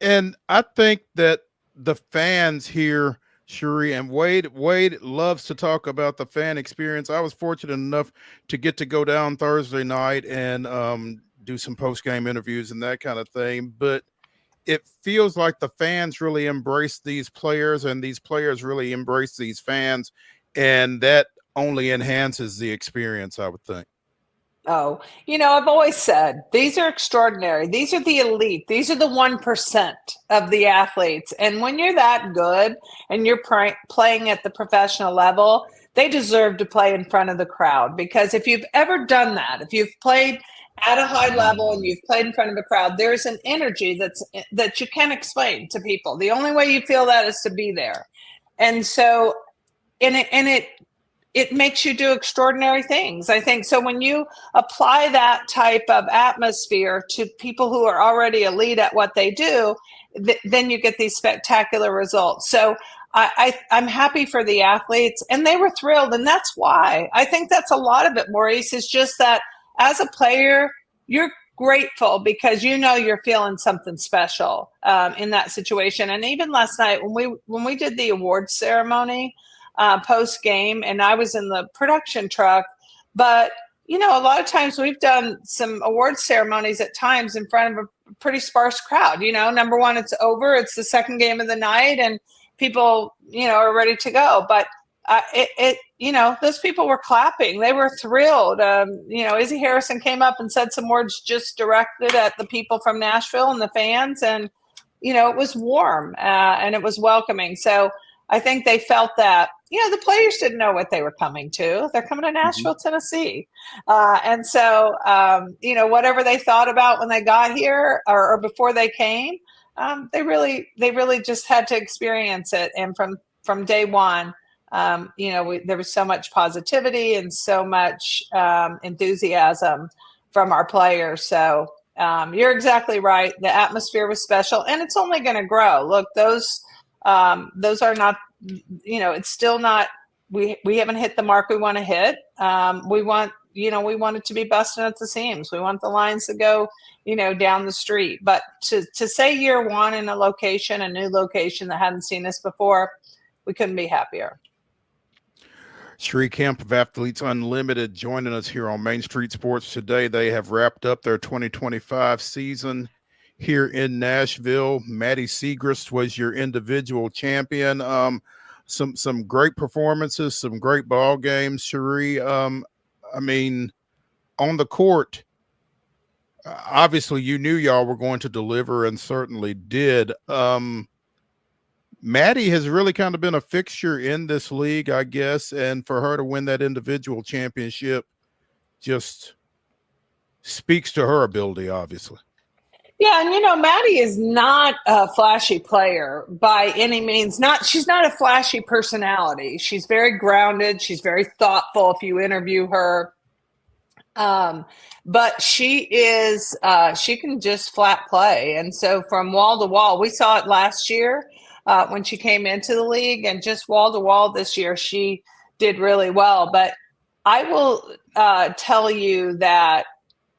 And I think that the fans here, Cherie, and Wade loves to talk about the fan experience. I was fortunate enough to get to go down Thursday night and do some post-game interviews and that kind of thing. But it feels like the fans really embrace these players and these players really embrace these fans. And that only enhances the experience, I would think. Oh, I've always said these are extraordinary. These are the elite. These are the 1% of the athletes. And when you're that good and you're playing at the professional level, they deserve to play in front of the crowd. Because if you've ever done that, if you've played at a high level and you've played in front of a crowd, there's an energy that you can't explain to people. The only way you feel that is to be there. And so, it makes you do extraordinary things, I think. So when you apply that type of atmosphere to people who are already elite at what they do, then you get these spectacular results. So I'm happy for the athletes, and they were thrilled. And that's why I think that's a lot of it, Maurice, is just that as a player, you're grateful because you're feeling something special in that situation. And even last night when we did the awards ceremony post game, and I was in the production truck, but a lot of times we've done some awards ceremonies at times in front of a pretty sparse crowd. Number one, it's over, it's the second game of the night, and people are ready to go. But those people were clapping. They were thrilled. Izzy Harrison came up and said some words just directed at the people from Nashville and the fans. And, it was warm and it was welcoming. So I think they felt that, the players didn't know what they were coming to. They're coming to Nashville, Tennessee. And so, whatever they thought about when they got here or before they came, they really just had to experience it. And from day one, there was so much positivity and so much enthusiasm from our players. So you're exactly right. The atmosphere was special, and it's only going to grow. Look, those are not, it's still not, we haven't hit the mark we want to hit. We want it to be busting at the seams. We want the lines to go, down the street. But to say year one in a new location that hadn't seen this before, we couldn't be happier. CHERI Camp of Athletes Unlimited joining us here on Main Street Sports today. They have wrapped up their 2025 season here in Nashville. Maddie Segrist was your individual champion. Some great performances, some great ball games, CHERI. On the court, obviously you knew y'all were going to deliver and certainly did. Maddie has really kind of been a fixture in this league, I guess, and for her to win that individual championship just speaks to her ability, obviously. Yeah, and Maddie is not a flashy player by any means. She's not a flashy personality. She's very grounded. She's very thoughtful if you interview her. But she is, she can just flat play. And so from wall to wall, we saw it last year when she came into the league, and just wall to wall this year, she did really well. But I will tell you that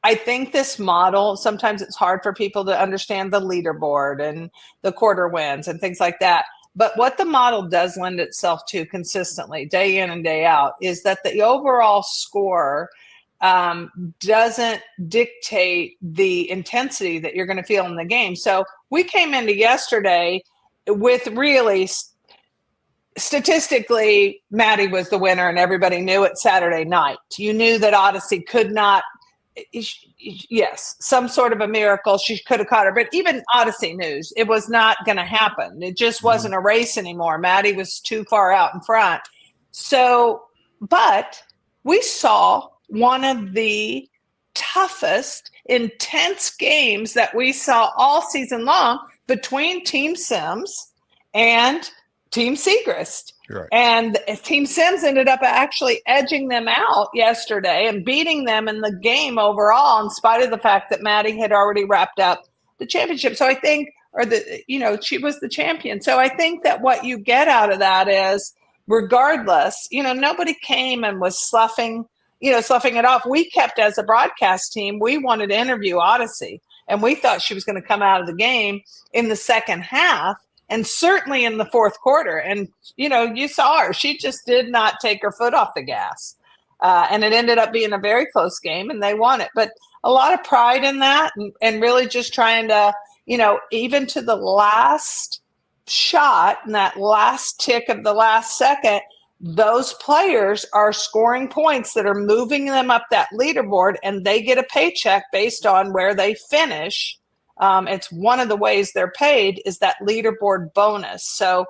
I think this model, sometimes it's hard for people to understand the leaderboard and the quarter wins and things like that. But what the model does lend itself to consistently, day in and day out, is that the overall score doesn't dictate the intensity that you're going to feel in the game. So we came into yesterday with really, statistically, Maddie was the winner, and everybody knew it Saturday night. You knew that Odyssey could not, yes, some sort of a miracle, she could have caught her, but even Odyssey knew it was not going to happen. It just wasn't a race anymore. Maddie was too far out in front. So, but we saw one of the toughest, intense games that we saw all season long between Team Sims and Team Segrist. Right. And Team Sims ended up actually edging them out yesterday and beating them in the game overall, in spite of the fact that Maddie had already wrapped up the championship. So I think, she was the champion. So I think that what you get out of that is, regardless, nobody came and was sloughing it off. We kept, as a broadcast team, we wanted to interview Odyssey, and we thought she was going to come out of the game in the second half, and certainly in the fourth quarter. And, you saw her. She just did not take her foot off the gas. And it ended up being a very close game, and they won it. But a lot of pride in that, and really just trying to, even to the last shot and that last tick of the last second, those players are scoring points that are moving them up that leaderboard, and they get a paycheck based on where they finish. It's one of the ways they're paid is that leaderboard bonus. So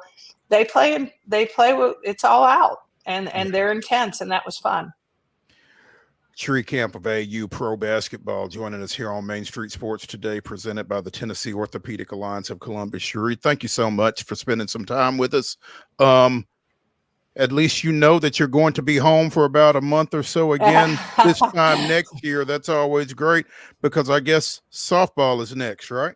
they play, it's all out, and they're intense, and that was fun. CHERI Camp of AU Pro Basketball joining us here on Main Street Sports today, presented by the Tennessee Orthopedic Alliance of Columbus. CHERI, thank you so much for spending some time with us. At least you know that you're going to be home for about a month or so again this time next year. That's always great, because I guess softball is next, right?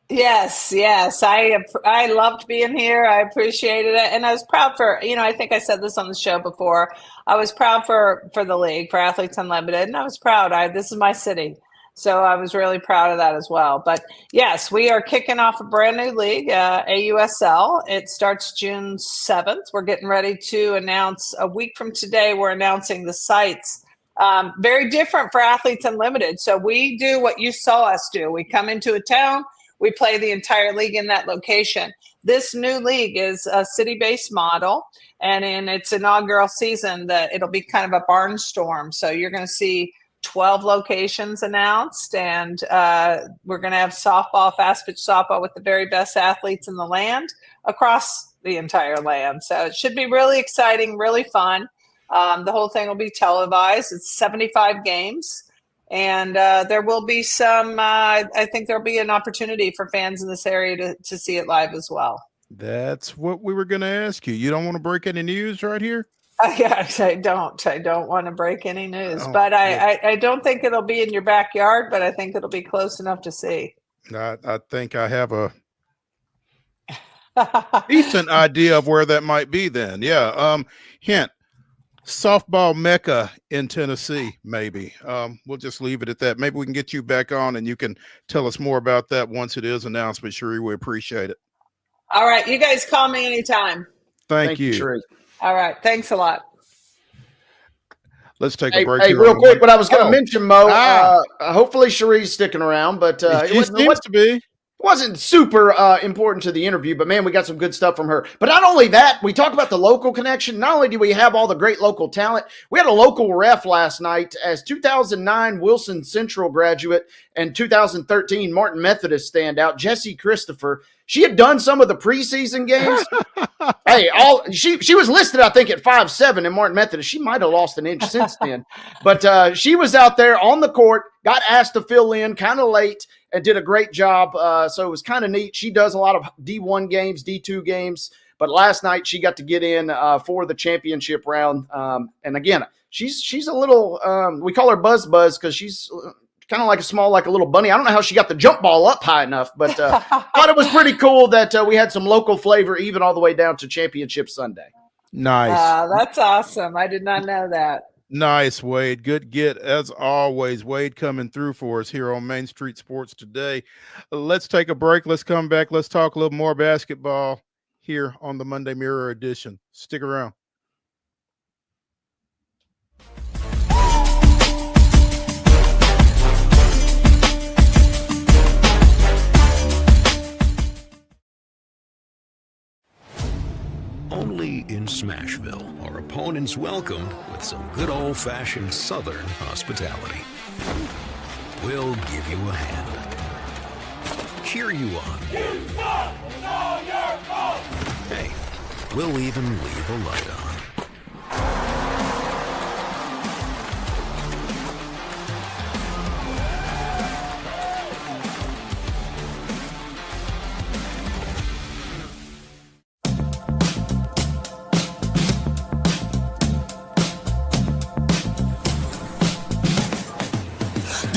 Yes. I loved being here. I appreciated it. And I was proud for, I think I said this on the show before. I was proud for the league, for Athletes Unlimited. And I was proud. This is my city. So I was really proud of that as well. But yes, we are kicking off a brand new league, AUSL. It starts June 7th. We're getting ready to announce a week from today. We're announcing the sites. Very different for Athletes Unlimited. So we do what you saw us do. We come into a town, we play the entire league in that location. This new league is a city-based model, and in its inaugural season, it'll be kind of a barnstorm. So you're going to see 12 locations announced, and we're going to have softball, fast pitch softball with the very best athletes in the land across the entire land. So it should be really exciting, really fun. The whole thing will be televised. It's 75 games, and there will be some, I think there'll be an opportunity for fans in this area to see it live as well. That's what we were going to ask you. You don't want to break any news right here? Yes, I don't want to break any news, but I don't think it'll be in your backyard, but I think it'll be close enough to see. I think I have a decent idea of where that might be then. Yeah. Hint, softball mecca in Tennessee, maybe. We'll just leave it at that. Maybe we can get you back on and you can tell us more about that once it is announced. But Cheri, we appreciate it. All right. You guys call me anytime. Thank you. Cheri. All right. Thanks a lot. Let's take a break. Hey, real quick, what I was going to mention, Mo, hopefully Cheri's sticking around, but she seems to be. It wasn't super important to the interview, but man, we got some good stuff from her. But not only that, we talk about the local connection. Not only do we have all the great local talent, we had a local ref last night as 2009 Wilson Central graduate and 2013 Martin Methodist standout, Jessie Christopher. She had done some of the preseason games. Hey, she was listed, I think, at 5'7" in Martin Methodist. She might have lost an inch since then. But she was out there on the court, got asked to fill in kind of late, and did a great job. So it was kind of neat. She does a lot of D1 games, D2 games. But last night she got to get in for the championship round. And again, she's a little we call her Buzz because she's kind of like a little bunny. I don't know how she got the jump ball up high enough, but thought it was pretty cool that we had some local flavor even all the way down to Championship Sunday. Nice. That's awesome. I did not know that. Nice, Wade. Good get, as always. Wade coming through for us here on Main Street Sports today. Let's take a break. Let's come back. Let's talk a little more basketball here on the Monday Mirror edition. Stick around. Only in Smashville are opponents welcomed with some good old-fashioned Southern hospitality. We'll give you a hand, cheer you on. Hey, we'll even leave a light on.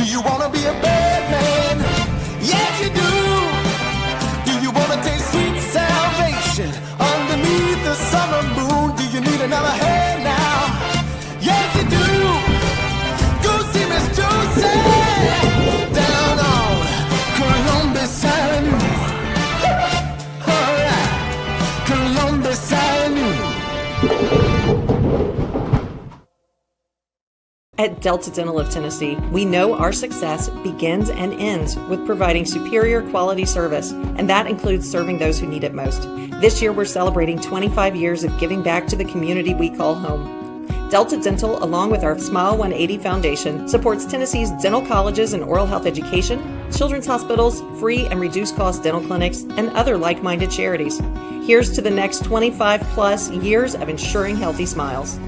You wanna be a bad man? Yes, you do. Do you wanna taste sweet salvation underneath the summer moon? Do you need another hand now? Yes, you do. Go see Miss Josie down on Columbus Avenue. All right, Columbus Avenue. At Delta Dental of Tennessee, we know our success begins and ends with providing superior quality service, and that includes serving those who need it most. This year, we're celebrating 25 years of giving back to the community we call home. Delta Dental, along with our Smile 180 Foundation, supports Tennessee's dental colleges and oral health education, children's hospitals, free and reduced cost dental clinics, and other like-minded charities. Here's to the next 25 plus years of ensuring healthy smiles.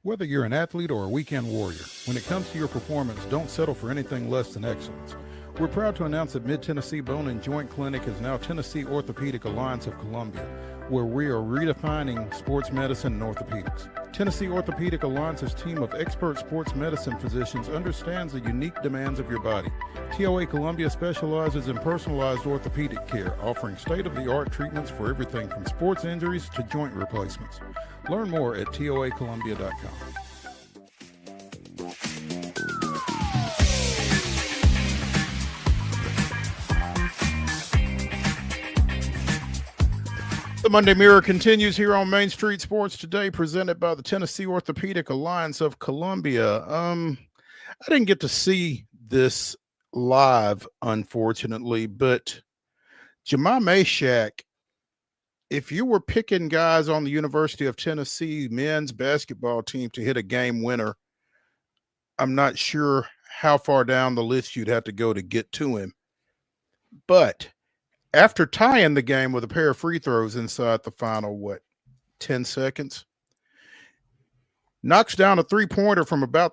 Whether you're an athlete or a weekend warrior, when it comes to your performance, don't settle for anything less than excellence. We're proud to announce that Mid-Tennessee Bone and Joint Clinic is now Tennessee Orthopedic Alliance of Columbia, where we are redefining sports medicine and orthopedics. Tennessee Orthopedic Alliance's team of expert sports medicine physicians understands the unique demands of your body. TOA Columbia specializes in personalized orthopedic care, offering state-of-the-art treatments for everything from sports injuries to joint replacements. Learn more at toacolumbia.com. The Monday Mirror continues here on Main Street Sports Today, presented by the Tennessee Orthopedic Alliance of Columbia. I didn't get to see this live, unfortunately, but Jemai Mashak, if you were picking guys on the University of Tennessee men's basketball team to hit a game winner, I'm not sure how far down the list you'd have to go to get to him. But after tying the game with a pair of free throws inside the final, 10 seconds, knocks down a three-pointer from about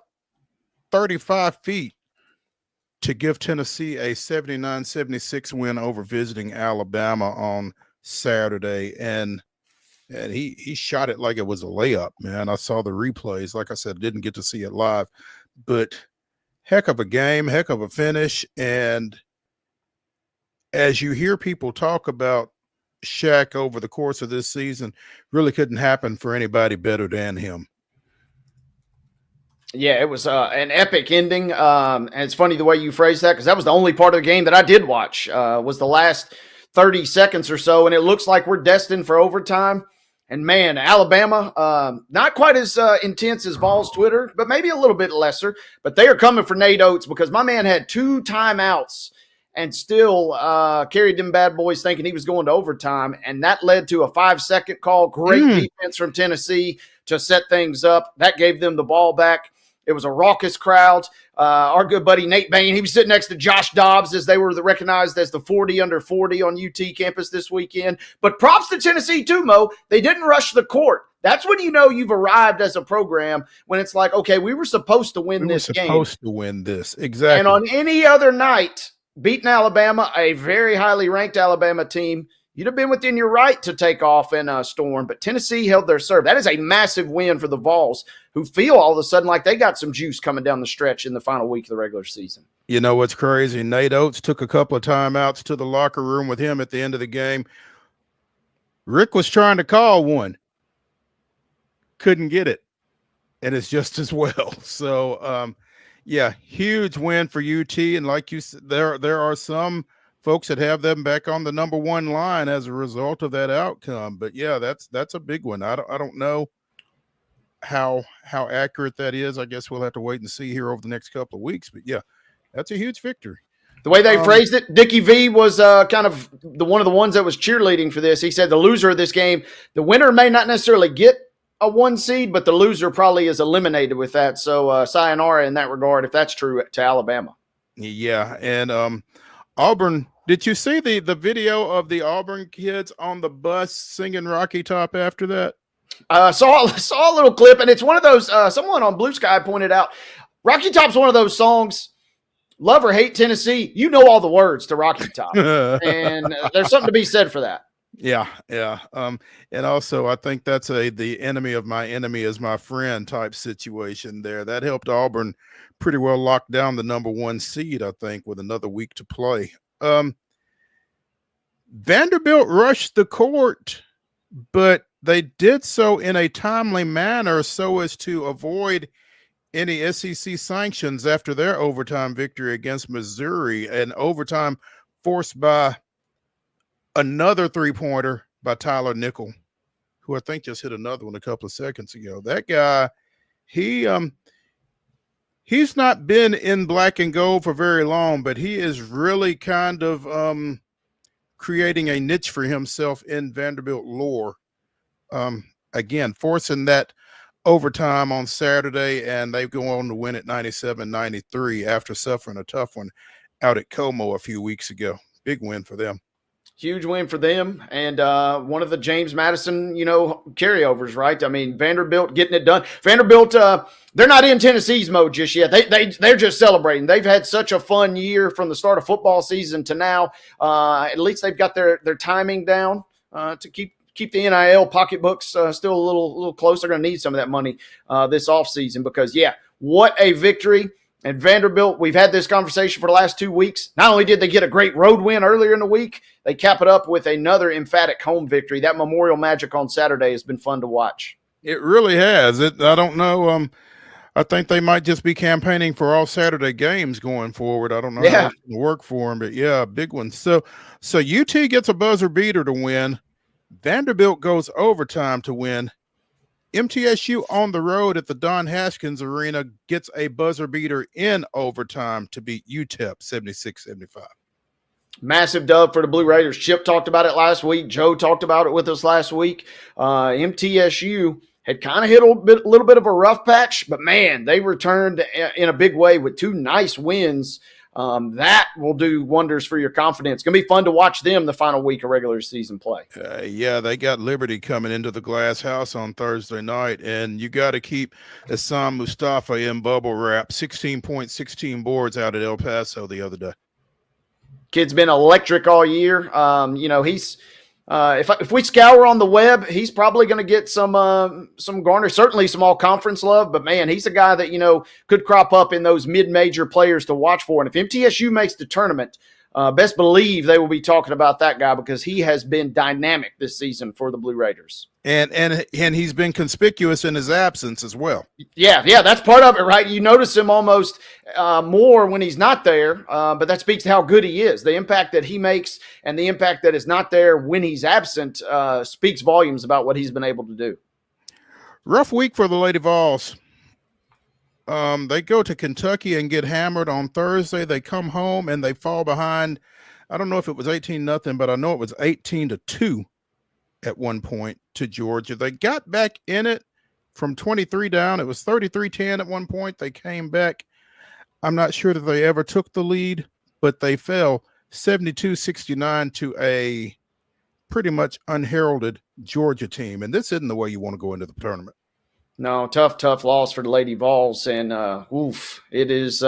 35 feet to give Tennessee a 79-76 win over visiting Alabama on Saturday. And he shot it like it was a layup, man. I saw the replays. Like I said, didn't get to see it live. But heck of a game, heck of a finish. And as you hear people talk about Shaq over the course of this season, really couldn't happen for anybody better than him. Yeah, it was an epic ending. And it's funny the way you phrased that, because that was the only part of the game that I did watch, was the last 30 seconds or so. And it looks like we're destined for overtime. And man, Alabama, not quite as intense as Vols Twitter, but maybe a little bit lesser. But they are coming for Nate Oates, because my man had 2 timeouts and still carried them bad boys thinking he was going to overtime. And that led to a 5-second call. Great defense from Tennessee to set things up. That gave them the ball back. It was a raucous crowd. Our good buddy Nate Bain, he was sitting next to Josh Dobbs as they were recognized as the 40 under 40 on UT campus this weekend. But props to Tennessee too, Mo. They didn't rush the court. That's when you know you've arrived as a program, when it's like, okay, we were supposed to win this game. Supposed to win this. Exactly. And on any other night, beating Alabama, a very highly ranked Alabama team, you'd have been within your right to take off in a storm, but Tennessee held their serve. That is a massive win for the Vols, who feel all of a sudden like they got some juice coming down the stretch in the final week of the regular season. You know what's crazy? Nate Oates took a couple of timeouts to the locker room with him at the end of the game. Rick was trying to call one. Couldn't get it. And it's just as well. So, yeah, huge win for UT. And like you said, there are some folks that have them back on the number 1 line as a result of that outcome. But yeah, that's a big one. I don't know how accurate that is. I guess we'll have to wait and see here over the next couple of weeks. But yeah, that's a huge victory. The way they phrased it, Dickie V was kind of one of the ones that was cheerleading for this. He said the loser of this game, the winner may not necessarily get a 1 seed, but the loser probably is eliminated with that. So sayonara in that regard, if that's true, to Alabama. Yeah, and Auburn, did you see the video of the Auburn kids on the bus singing Rocky Top after that? Saw a little clip, and it's one of those, someone on Bluesky pointed out, Rocky Top's one of those songs, love or hate Tennessee, you know all the words to Rocky Top. And there's something to be said for that. Yeah. And also I think that's the enemy of my enemy is my friend type situation there. That helped Auburn pretty well lock down the number 1 seed, I think, with another week to play. Vanderbilt rushed the court, but they did so in a timely manner so as to avoid any SEC sanctions after their overtime victory against Missouri, and overtime forced by another 3-pointer by Tyler Nickel, who I think just hit another one a couple of seconds ago. That guy, he's not been in black and gold for very long, but he is really kind of creating a niche for himself in Vanderbilt lore. Again, forcing that overtime on Saturday, and they go on to win at 97-93 after suffering a tough one out at Como a few weeks ago. Big win for them. Huge win for them, and one of the James Madison, carryovers, right? I mean, Vanderbilt getting it done. Vanderbilt, they're not in Tennessee's mode just yet. They're just celebrating. They've had such a fun year from the start of football season to now. At least they've got their timing down to keep the NIL pocketbooks still a little close. They're going to need some of that money this offseason because, what a victory. And Vanderbilt, we've had this conversation for the last 2 weeks. Not only did they get a great road win earlier in the week, they cap it up with another emphatic home victory. That Memorial Magic on Saturday has been fun to watch. It really has. I don't know. I think they might just be campaigning for all Saturday games going forward. I don't know how it's going to work for them, but yeah, big one. So UT gets a buzzer beater to win. Vanderbilt goes overtime to win. MTSU on the road at the Don Haskins Arena gets a buzzer beater in overtime to beat UTEP 76-75. Massive dub for the Blue Raiders. Chip talked about it last week. Joe talked about it with us last week. MTSU had kind of hit a little bit of a rough patch, but man, they returned in a big way with 2 nice wins. That will do wonders for your confidence. It's going to be fun to watch them the final week of regular season play. They got Liberty coming into the Glass House on Thursday night, and you got to keep Assam Mustafa in bubble wrap. 16 points, 16 boards out at El Paso the other day. Kid's been electric all year. He's if we scour on the web, he's probably going to get some garner, certainly some all-conference love. But, man, he's a guy that, could crop up in those mid-major players to watch for. And if MTSU makes the tournament, best believe they will be talking about that guy because he has been dynamic this season for the Blue Raiders. And he's been conspicuous in his absence as well. Yeah, that's part of it, right? You notice him almost more when he's not there, but that speaks to how good he is. The impact that he makes and the impact that is not there when he's absent speaks volumes about what he's been able to do. Rough week for the Lady Vols. They go to Kentucky and get hammered on Thursday. They come home and they fall behind. I don't know if it was 18-0, but I know it was 18-2 at one point to Georgia. They got back in it from 23 down. It was 33-10 at one point. They came back. I'm not sure that they ever took the lead, but they fell 72-69 to a pretty much unheralded Georgia team. And this isn't the way you want to go into the tournament. No, tough loss for the Lady Vols. And, it is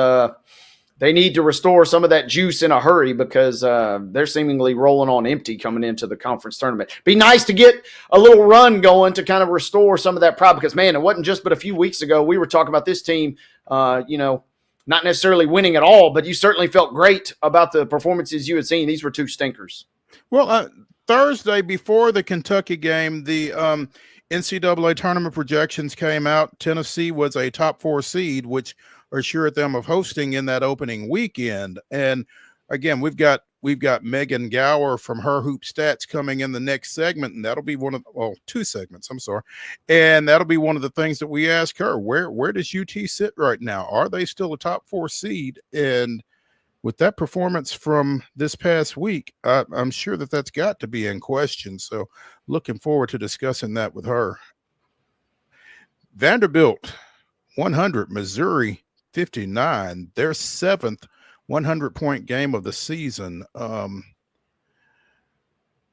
they need to restore some of that juice in a hurry because they're seemingly rolling on empty coming into the conference tournament. Be nice to get a little run going to kind of restore some of that pride because, man, it wasn't just but a few weeks ago we were talking about this team, not necessarily winning at all, but you certainly felt great about the performances you had seen. These were 2 stinkers. Well, Thursday before the Kentucky game, the NCAA tournament projections came out. Tennessee was a top 4 seed, which assured them of hosting in that opening weekend. And again, we've got Megan Gower from Her Hoop Stats coming in the next segment, and that'll be 2 segments. I'm sorry, and that'll be one of the things that we ask her. Where does UT sit right now? Are they still a top 4 seed? And with that performance from this past week, I'm sure that that's got to be in question. So looking forward to discussing that with her. Vanderbilt 100, Missouri 59, their 7th 100-point game of the season.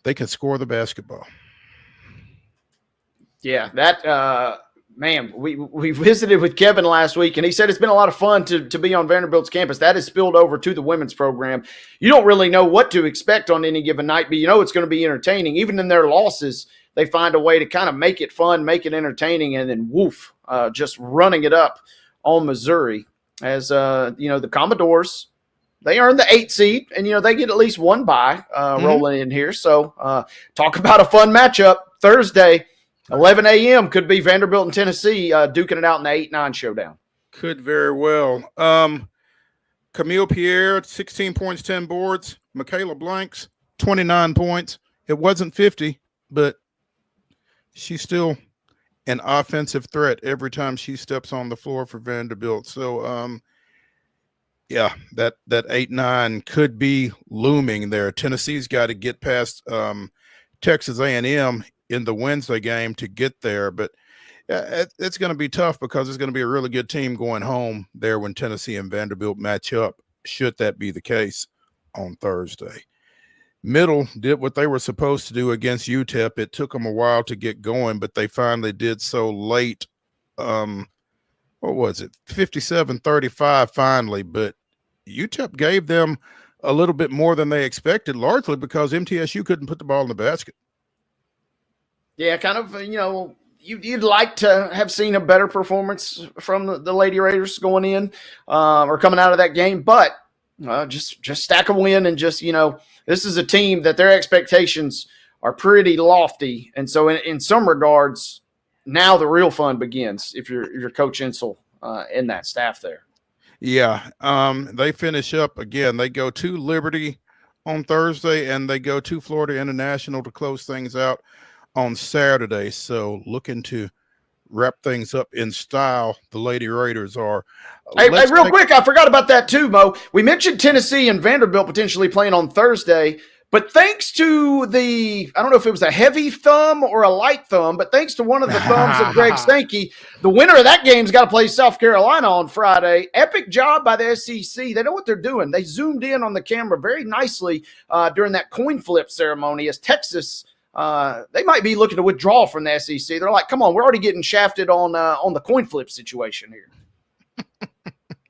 They can score the basketball. Yeah, that man, we visited with Kevin last week, and he said it's been a lot of fun to be on Vanderbilt's campus. That has spilled over to the women's program. You don't really know what to expect on any given night, but you know it's going to be entertaining. Even in their losses, they find a way to kind of make it fun, make it entertaining, and then just running it up on Missouri. As the Commodores, they earned the 8th seed, and they get at least one bye rolling in here. So talk about a fun matchup Thursday. 11 a.m. could be Vanderbilt and Tennessee duking it out in the 8-9 showdown. Could very well. Camille Pierre, 16 points, 10 boards. Michaela Blanks, 29 points. It wasn't 50, but she's still an offensive threat every time she steps on the floor for Vanderbilt. So, that 8-9 could be looming there. Tennessee's got to get past Texas A&M in the Wednesday game to get there. But it's going to be tough because it's going to be a really good team going home there when Tennessee and Vanderbilt match up, should that be the case on Thursday. Middle did what they were supposed to do against UTEP. It took them a while to get going, but they finally did so late. What was it? 57-35 finally, but UTEP gave them a little bit more than they expected, largely because MTSU couldn't put the ball in the basket. Yeah, kind of, you'd like to have seen a better performance from the Lady Raiders going in or coming out of that game, but just stack a win and just, this is a team that their expectations are pretty lofty. And so in some regards, now the real fun begins if you're Coach Insel and that staff there. Yeah, they finish up again. They go to Liberty on Thursday, and they go to Florida International to close things out on Saturday. So looking to wrap things up in style, the Lady Raiders are. Hey, real quick, I forgot about that too, Mo. We mentioned Tennessee and Vanderbilt potentially playing on Thursday, but thanks to I don't know if it was a heavy thumb or a light thumb, but thanks to one of the thumbs of Greg Stanky, the winner of that game's got to play South Carolina on Friday. Epic job by the SEC. They know what they're doing. They zoomed in on the camera very nicely during that coin flip ceremony as Texas they might be looking to withdraw from the SEC. They're like, come on, we're already getting shafted on the coin flip situation here.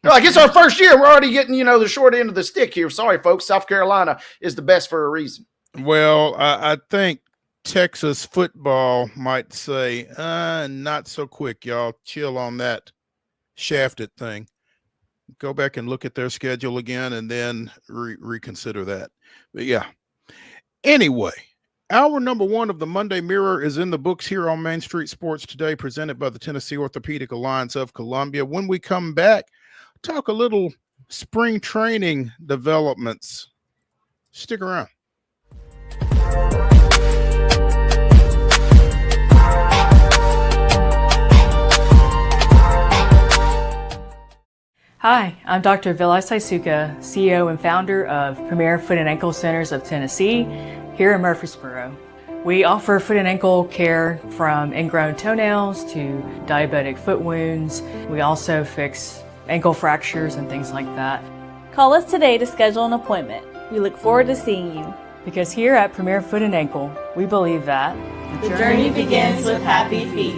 They're like, it's our first year. We're already getting, the short end of the stick here. Sorry, folks. South Carolina is the best for a reason. Well, I think Texas football might say, not so quick, y'all. Chill on that shafted thing. Go back and look at their schedule again and then reconsider that. But yeah. Anyway. Hour number 1 of the Monday Mirror is in the books here on Main Street Sports Today, presented by the Tennessee Orthopedic Alliance of Columbia. When we come back, talk a little spring training developments. Stick around. Hi, I'm Dr. Vilay Saisuka, CEO and founder of Premier Foot and Ankle Centers of Tennessee, here in Murfreesboro. We offer foot and ankle care from ingrown toenails to diabetic foot wounds. We also fix ankle fractures and things like that. Call us today to schedule an appointment. We look forward to seeing you. Because here at Premier Foot and Ankle, we believe that the journey begins with happy feet.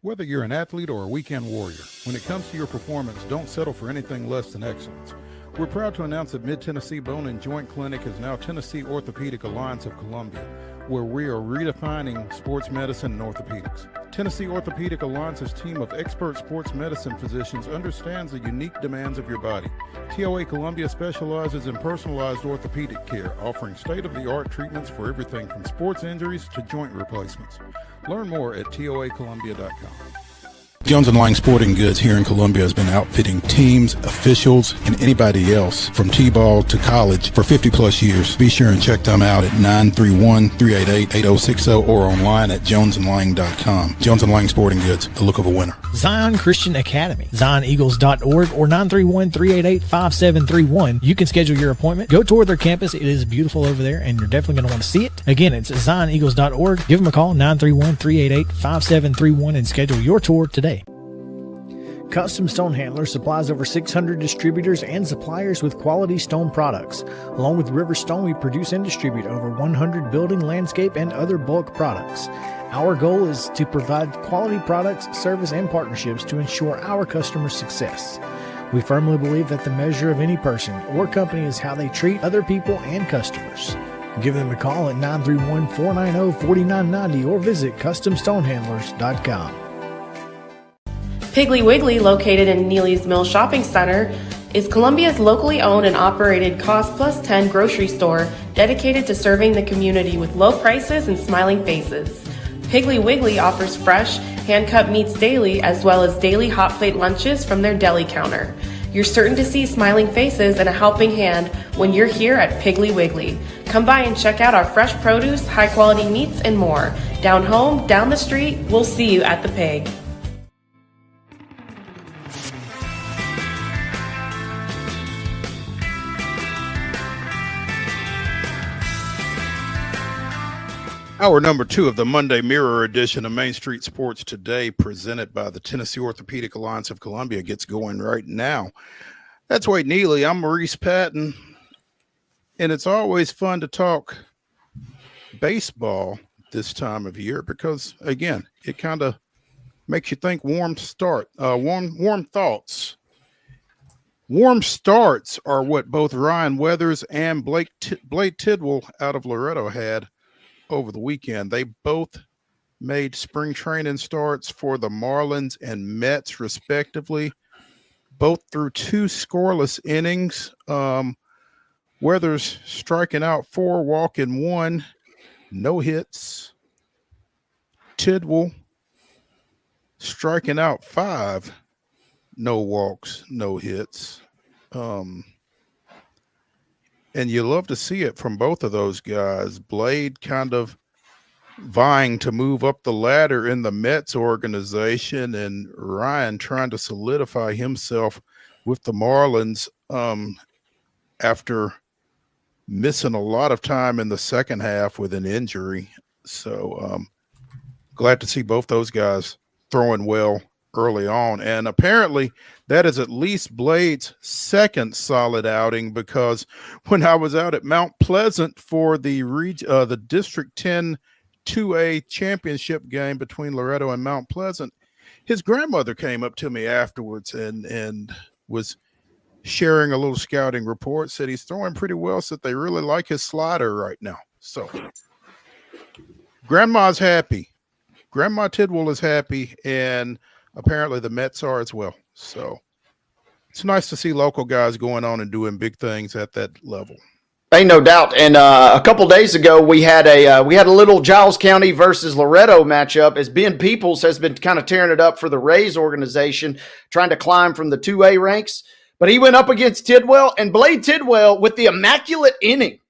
Whether you're an athlete or a weekend warrior, when it comes to your performance, don't settle for anything less than excellence. We're proud to announce that Mid-Tennessee Bone and Joint Clinic is now Tennessee Orthopedic Alliance of Columbia, where we are redefining sports medicine and orthopedics. Tennessee Orthopedic Alliance's team of expert sports medicine physicians understands the unique demands of your body. TOA Columbia specializes in personalized orthopedic care, offering state-of-the-art treatments for everything from sports injuries to joint replacements. Learn more at toacolumbia.com. Jones & Lang Sporting Goods here in Columbia has been outfitting teams, officials, and anybody else from T-ball to college for 50 plus years. Be sure and check them out at 931-388-8060 or online at jonesandlang.com. Jones & Lang Sporting Goods, the look of a winner. Zion Christian Academy, zioneagles.org or 931-388-5731. You can schedule your appointment. Go tour their campus. It is beautiful over there, and you're definitely going to want to see it. Again, it's zioneagles.org. Give them a call, 931-388-5731, and schedule your tour today. Custom Stone Handler supplies over 600 distributors and suppliers with quality stone products. Along with River Stone, we produce and distribute over 100 building, landscape, and other bulk products. Our goal is to provide quality products, service, and partnerships to ensure our customers' success. We firmly believe that the measure of any person or company is how they treat other people and customers. Give them a call at 931-490-4990 or visit CustomStonehandlers.com. Piggly Wiggly, located in Neely's Mill Shopping Center, is Columbia's locally owned and operated Cost Plus 10 grocery store dedicated to serving the community with low prices and smiling faces. Piggly Wiggly offers fresh, hand-cut meats daily as well as daily hot plate lunches from their deli counter. You're certain to see smiling faces and a helping hand when you're here at Piggly Wiggly. Come by and check out our fresh produce, high-quality meats, and more. Down home, down the street, we'll see you at the Pig. Hour number 2 of the Monday Mirror edition of Main Street Sports Today, presented by the Tennessee Orthopedic Alliance of Columbia, gets going right now. That's Wade Neely. I'm Maurice Patton, and it's always fun to talk baseball this time of year because, again, it kind of makes you think warm thoughts. Warm starts are what both Ryan Weathers and Blake Tidwell out of Loretto had over the weekend. They both made spring training starts for the Marlins and Mets, respectively, both through 2 scoreless innings. Weathers striking out 4, walking 1, no hits. Tidwell striking out 5, no walks, no hits. And you love to see it from both of those guys. Blade kind of vying to move up the ladder in the Mets organization, and Ryan trying to solidify himself with the Marlins after missing a lot of time in the second half with an injury. So glad to see both those guys throwing well early on. And apparently that is at least Blade's second solid outing, because when I was out at Mount Pleasant for the District 10 2A championship game between Loretto and Mount Pleasant, his grandmother came up to me afterwards and was sharing a little scouting report, said he's throwing pretty well, said they really like his slider right now. So Grandma's happy. Grandma Tidwell is happy, and apparently the Mets are as well. So it's nice to see local guys going on and doing big things at that level. Ain't no doubt. And a couple days ago, we had a little Giles County versus Loretto matchup, as Ben Peoples has been kind of tearing it up for the Rays organization, trying to climb from the 2A ranks. But he went up against Tidwell, and Blade Tidwell with the immaculate inning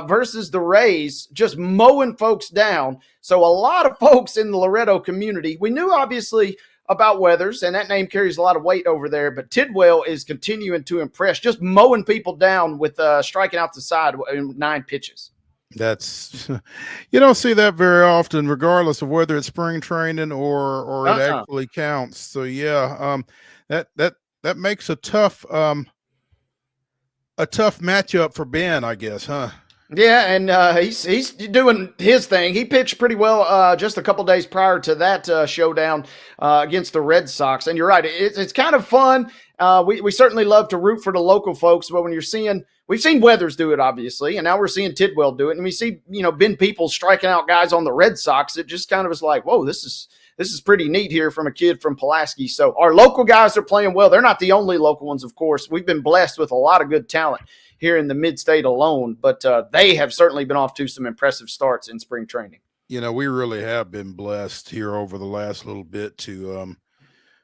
versus the Rays, just mowing folks down. So a lot of folks in the Loretto community, we knew obviously about Weathers, and that name carries a lot of weight over there, but Tidwell is continuing to impress, just mowing people down with striking out the side in 9 pitches. That's, you don't see that very often, regardless of whether it's spring training or it actually counts. So yeah, that makes a tough matchup for Ben, I guess, huh? Yeah, and he's doing his thing. He pitched pretty well just a couple days prior to that showdown against the Red Sox. And you're right, it's kind of fun. We certainly love to root for the local folks, but when we've seen Weathers do it, obviously, and now we're seeing Tidwell do it, and we see Ben Peoples striking out guys on the Red Sox. It just kind of is like, whoa, this is pretty neat here from a kid from Pulaski. So our local guys are playing well. They're not the only local ones, of course. We've been blessed with a lot of good talent here in the mid-state alone, but they have certainly been off to some impressive starts in spring training. We really have been blessed here over the last little bit to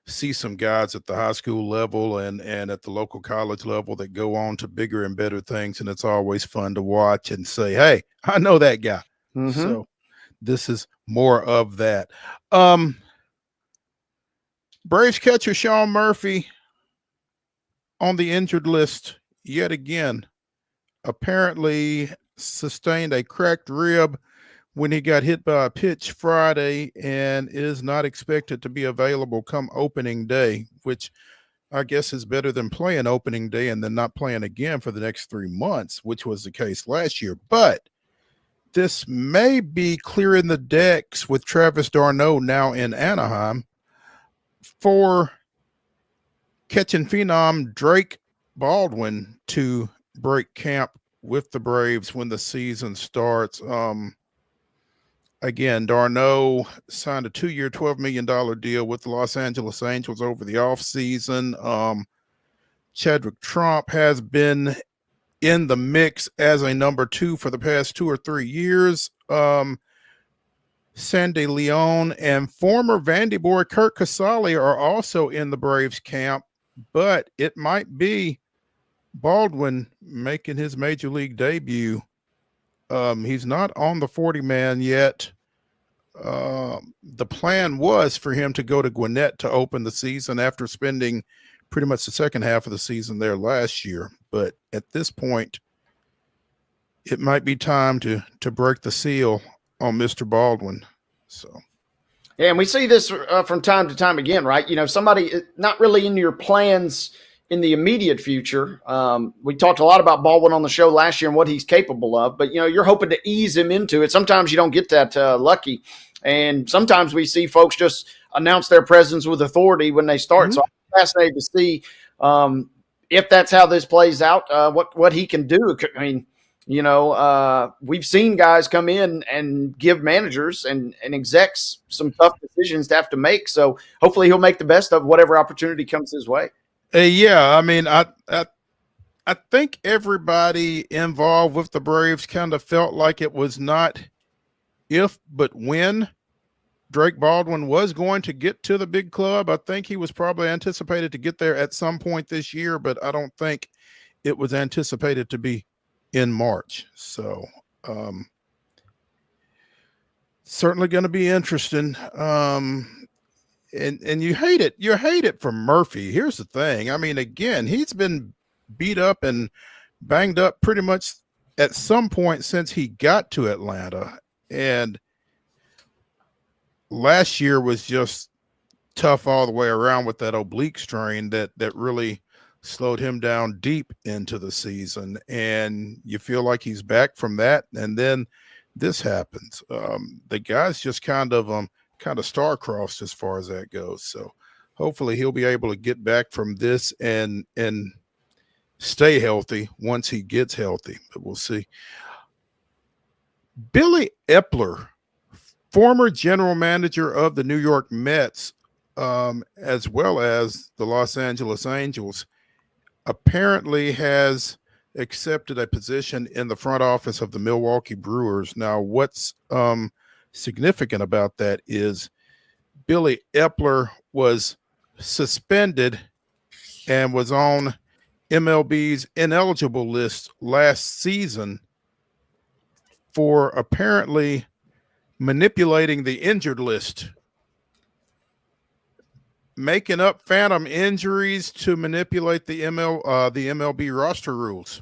see some guys at the high school level and at the local college level that go on to bigger and better things, and it's always fun to watch and say, hey, I know that guy. Mm-hmm. So this is more of that. Braves catcher Sean Murphy on the injured list yet again. Apparently sustained a cracked rib when he got hit by a pitch Friday and is not expected to be available come opening day, which I guess is better than playing opening day and then not playing again for the next 3 months, which was the case last year. But this may be clearing the decks with Travis d'Arnaud now in Anaheim for catching phenom Drake Baldwin to break camp with the Braves when the season starts. Again, d'Arnaud signed a 2-year, $12 million deal with the Los Angeles Angels over the offseason. Chadwick Tromp has been in the mix as a number 2 for the past 2 or 3 years. Sandy Leon and former Vandy boy Kurt Casale are also in the Braves camp, but it might be Baldwin making his major league debut. He's not on the 40-man yet. The plan was for him to go to Gwinnett to open the season after spending pretty much the second half of the season there last year. But at this point, it might be time to break the seal on Mr. Baldwin. So, yeah, and we see this from time to time again, right? Somebody not really in your plans in the immediate future. We talked a lot about Baldwin on the show last year and what he's capable of, but you're hoping to ease him into it. Sometimes you don't get that lucky, and sometimes we see folks just announce their presence with authority when they start. Mm-hmm. So I'm fascinated to see if that's how this plays out, what he can do. I mean, we've seen guys come in and give managers and execs some tough decisions to have to make. So hopefully he'll make the best of whatever opportunity comes his way. Yeah, I mean, I think everybody involved with the Braves kind of felt like it was not if, but when Drake Baldwin was going to get to the big club. I think he was probably anticipated to get there at some point this year, but I don't think it was anticipated to be in March. So certainly going to be interesting. And you hate it. You hate it for Murphy. Here's the thing. I mean, again, he's been beat up and banged up pretty much at some point since he got to Atlanta. And last year was just tough all the way around with that oblique strain that really slowed him down deep into the season. And you feel like he's back from that. And then this happens. The guy's just kind of star-crossed as far as that goes. So hopefully he'll be able to get back from this and stay healthy once he gets healthy, but we'll see. Billy Epler, former general manager of the New York Mets, as well as the Los Angeles Angels, apparently has accepted a position in the front office of the Milwaukee Brewers. Now, what's significant about that is Billy Epler was suspended and was on MLB's ineligible list last season for apparently manipulating the injured list, making up phantom injuries to manipulate the MLB roster rules.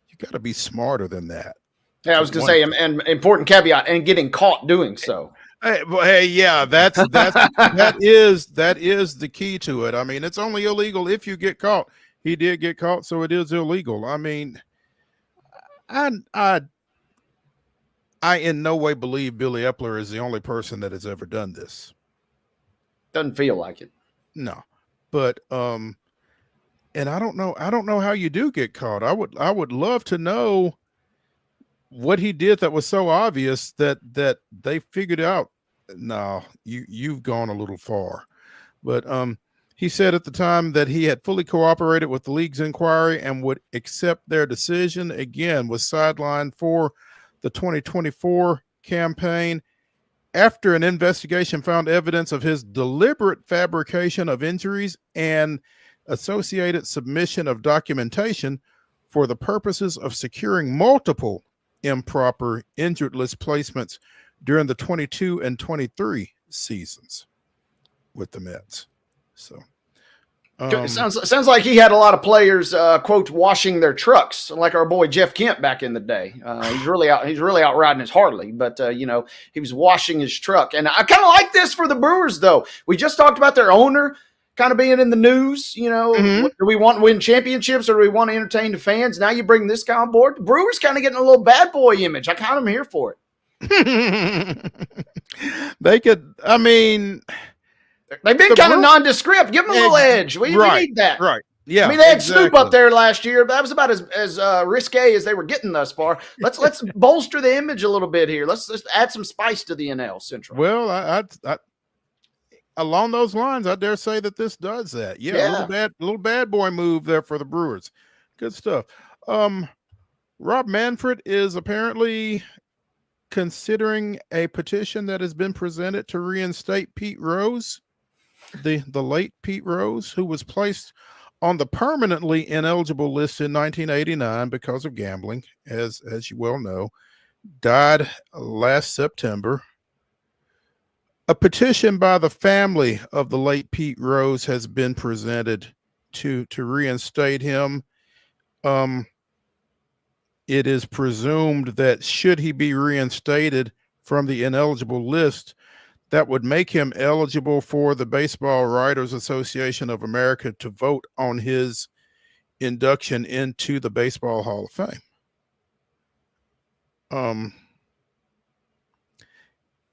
You got to be smarter than that. Yeah, I was going to say, and important caveat, and getting caught doing so. Hey, yeah, that is the key to it. I mean, it's only illegal if you get caught. He did get caught, so it is illegal. I mean, I in no way believe Billy Epler is the only person that has ever done this. Doesn't feel like it. No, but and I don't know how you do get caught. I would love to know what he did that was so obvious that they figured out. No, you've gone a little far. But he said at the time that he had fully cooperated with the league's inquiry and would accept their decision. Again, was sidelined for the 2024 campaign after an investigation found evidence of his deliberate fabrication of injuries and associated submission of documentation for the purposes of securing multiple improper injured list placements during the 22 and 23 seasons with the Mets. So it sounds like he had a lot of players, quote, washing their trucks, like our boy Jeff Kent back in the day. He's really out riding his Harley, but he was washing his truck. And I kind of like this for the Brewers, though. We just talked about their owner kind of being in the news. Do we want to win championships or do we want to entertain the fans? Now you bring this guy on board. The Brewers kind of getting a little bad boy image. I kind of am here for it. They could, I mean, they've been kind of nondescript. Give them a little edge. We need that. Right. Yeah. I mean, they had Snoop up there last year, but that was about as risque as they were getting thus far. Let's bolster the image a little bit here. Let's add some spice to the NL Central. Well, I along those lines, I dare say that this does that. Yeah. A little bad boy move there for the Brewers. Good stuff. Rob Manfred is apparently considering a petition that has been presented to reinstate Pete Rose, the late Pete Rose, who was placed on the permanently ineligible list in 1989 because of gambling, as you well know, died last September. A petition by the family of the late Pete Rose has been presented to reinstate him. It is presumed that should he be reinstated from the ineligible list, that would make him eligible for the Baseball Writers Association of America to vote on his induction into the Baseball Hall of Fame.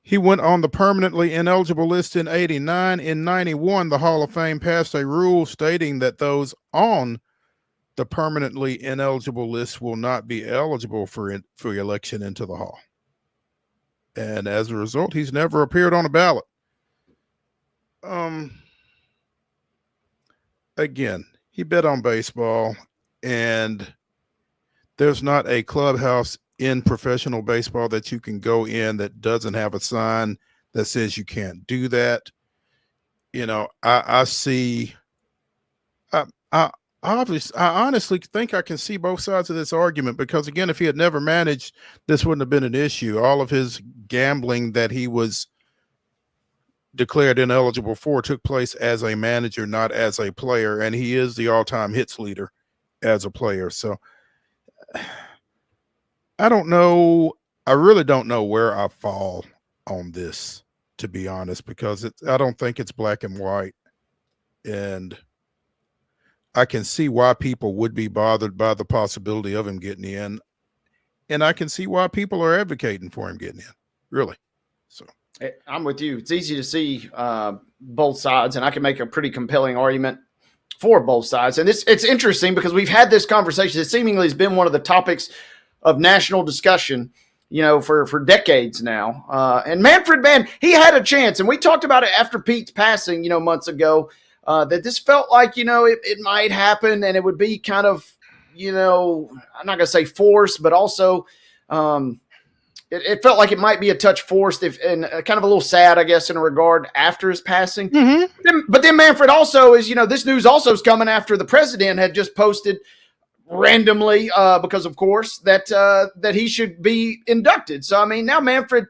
He went on the permanently ineligible list in 89. In 91, the Hall of Fame passed a rule stating that those on the permanently ineligible list will not be eligible for election into the Hall. And as a result, he's never appeared on a ballot. Again, he bet on baseball, and there's not a clubhouse in professional baseball that you can go in that doesn't have a sign that says you can't do that. You know, I honestly think I can see both sides of this argument, because again, if he had never managed, this wouldn't have been an issue. All of his gambling that he was declared ineligible for took place as a manager, not as a player, and he is the all-time hits leader as a player. So I don't know. I really don't know where I fall on this, to be honest, because I don't think it's black and white. And I can see why people would be bothered by the possibility of him getting in. And I can see why people are advocating for him getting in, really. So I'm with you. It's easy to see both sides, and I can make a pretty compelling argument for both sides. And it's interesting because we've had this conversation. It seemingly has been one of the topics of national discussion, you know, for decades now. And Manfred, man, he had a chance. And we talked about it after Pete's passing, you know, months ago, that this felt like, you know, it might happen, and it would be kind of, you know, I'm not going to say forced, but also it felt like it might be a touch forced, and kind of a little sad, I guess, in a regard after his passing. Mm-hmm. But then Manfred also is, you know, this news also is coming after the president had just posted randomly, because of course that he should be inducted. So I mean, now Manfred,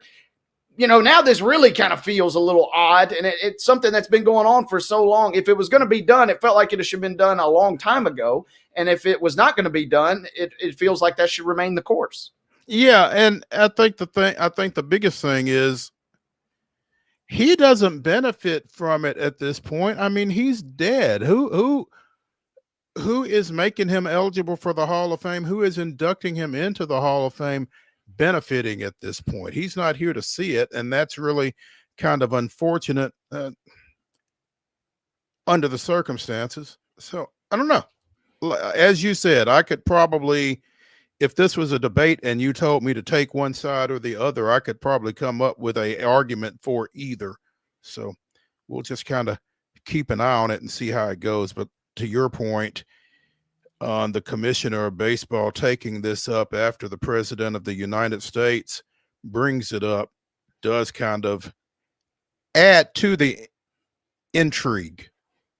you know, now this really kind of feels a little odd, and it's something that's been going on for so long. If it was going to be done, it felt like it should have been done a long time ago. And if it was not going to be done, it feels like that should remain the course. Yeah, and I think the biggest thing is he doesn't benefit from it at this point. I mean, he's dead. Who is making him eligible for the Hall of Fame? Who is inducting him into the Hall of Fame benefiting at this point? He's not here to see it, and that's really kind of unfortunate under the circumstances. So I don't know. As you said, I could probably, if this was a debate and you told me to take one side or the other, I could probably come up with an argument for either. So we'll just kind of keep an eye on it and see how it goes. But to your point on the commissioner of baseball taking this up after the president of the United States brings it up, does kind of add to the intrigue,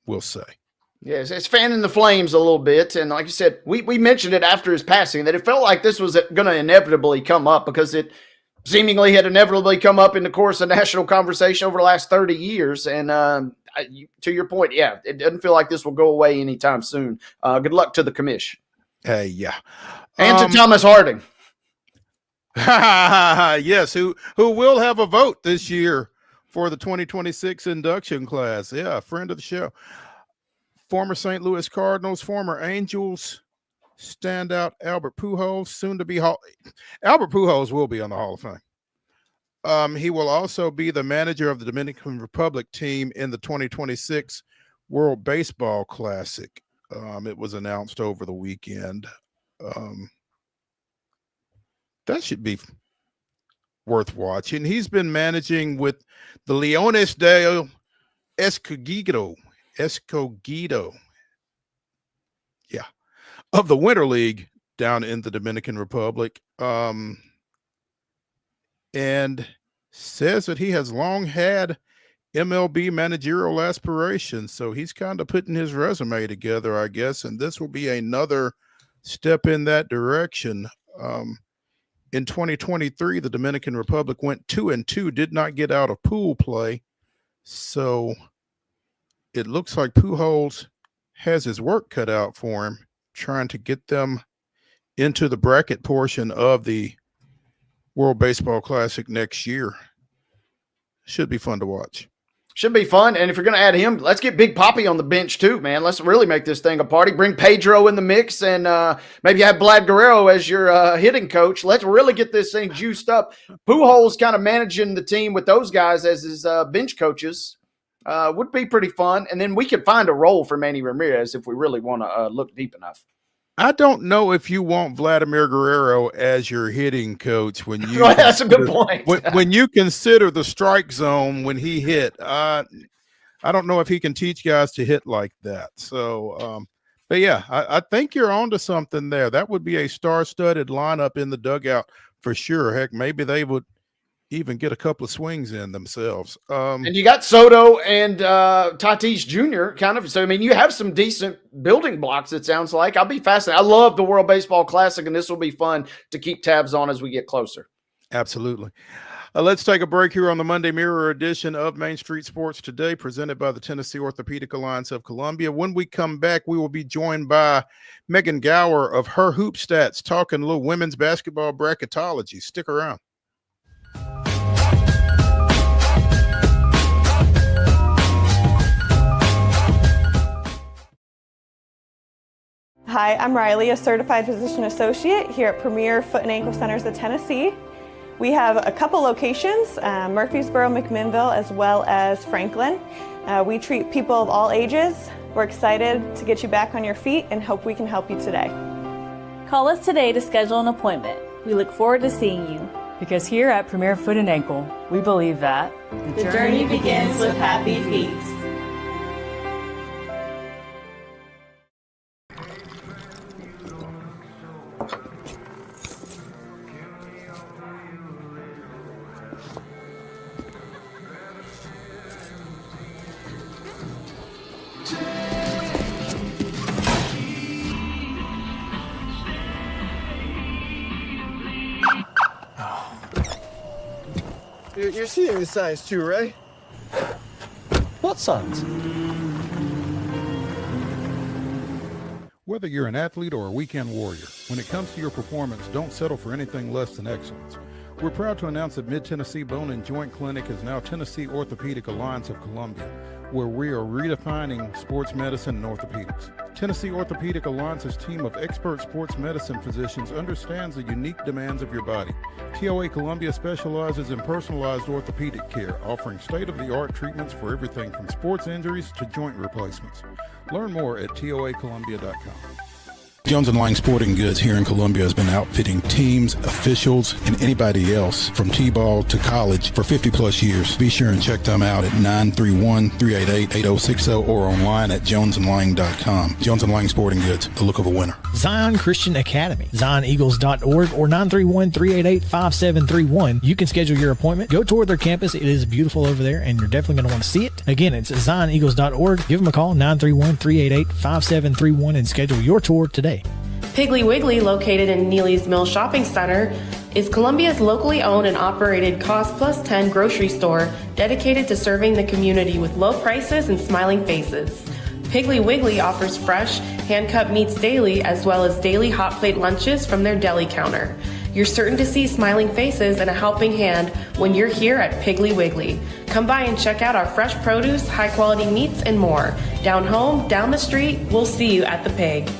we'll say. Yes, it's fanning the flames a little bit. And like you said, we mentioned it after his passing, that it felt like this was going to inevitably come up, because it seemingly had inevitably come up in the course of national conversation over the last 30 years. And to your point, yeah, it doesn't feel like this will go away anytime soon. Good luck to the commish. Yeah. And to Thomas Harding. Yes, who will have a vote this year for the 2026 induction class. Yeah, a friend of the show. Former St. Louis Cardinals, former Angels standout Albert Pujols, soon to be Albert Pujols will be on the Hall of Fame. He will also be the manager of the Dominican Republic team in the 2026 World Baseball Classic. It was announced over the weekend. That should be worth watching. He's been managing with the Leones de Escogido, yeah, of the Winter League down in the Dominican Republic, and says that he has long had MLB managerial aspirations. So he's kind of putting his resume together, I guess, and this will be another step in that direction. In 2023, the Dominican Republic went 2-2, did not get out of pool play. So it looks like Pujols has his work cut out for him, trying to get them into the bracket portion of the World Baseball Classic next year. Should be fun to watch. Should be fun. And if you're going to add him, let's get Big Poppy on the bench too, man. Let's really make this thing a party. Bring Pedro in the mix and maybe have Vlad Guerrero as your hitting coach. Let's really get this thing juiced up. Pujols kind of managing the team with those guys as his bench coaches would be pretty fun. And then we could find a role for Manny Ramirez if we really want to look deep enough. I don't know if you want Vladimir Guerrero as your hitting coach when you. Well, that's a good point. when you consider the strike zone when he hit, I don't know if he can teach guys to hit like that. So, but yeah, I think you're onto something there. That would be a star-studded lineup in the dugout for sure. Heck, maybe they would even get a couple of swings in themselves. And you got Soto and Tatis Jr. kind of. So, I mean, you have some decent building blocks, it sounds like. I'll be fascinated. I love the World Baseball Classic, and this will be fun to keep tabs on as we get closer. Absolutely. Let's take a break here on the Monday Mirror edition of Main Street Sports Today, presented by the Tennessee Orthopedic Alliance of Columbia. When we come back, we will be joined by Megan Gower of Her Hoop Stats, talking a little women's basketball bracketology. Stick around. Hi, I'm Riley, a certified physician associate here at Premier Foot and Ankle Centers of Tennessee. We have a couple locations, Murfreesboro, McMinnville, as well as Franklin. We treat people of all ages. We're excited to get you back on your feet and hope we can help you today. Call us today to schedule an appointment. We look forward to seeing you. Because here at Premier Foot and Ankle, we believe that the journey begins with happy feet. You're seeing the signs too, right? What signs? Whether you're an athlete or a weekend warrior, when it comes to your performance, don't settle for anything less than excellence. We're proud to announce that Mid-Tennessee Bone and Joint Clinic is now Tennessee Orthopedic Alliance of Columbia, where we are redefining sports medicine and orthopedics. Tennessee Orthopedic Alliance's team of expert sports medicine physicians understands the unique demands of your body. TOA Columbia specializes in personalized orthopedic care, offering state-of-the-art treatments for everything from sports injuries to joint replacements. Learn more at toacolumbia.com. Jones & Lang Sporting Goods here in Columbia has been outfitting teams, officials, and anybody else from T-ball to college for 50 plus years. Be sure and check them out at 931-388-8060 or online at jonesandlang.com. Jones & Lang Sporting Goods, the look of a winner. Zion Christian Academy, zioneagles.org or 931-388-5731. You can schedule your appointment. Go tour their campus. It is beautiful over there, and you're definitely going to want to see it. Again, it's zioneagles.org. Give them a call, 931-388-5731, and schedule your tour today. Piggly Wiggly, located in Neely's Mill Shopping Center, is Columbia's locally owned and operated Cost Plus 10 grocery store dedicated to serving the community with low prices and smiling faces. Piggly Wiggly offers fresh, hand-cut meats daily as well as daily hot plate lunches from their deli counter. You're certain to see smiling faces and a helping hand when you're here at Piggly Wiggly. Come by and check out our fresh produce, high-quality meats, and more. Down home, down the street, we'll see you at the Pig.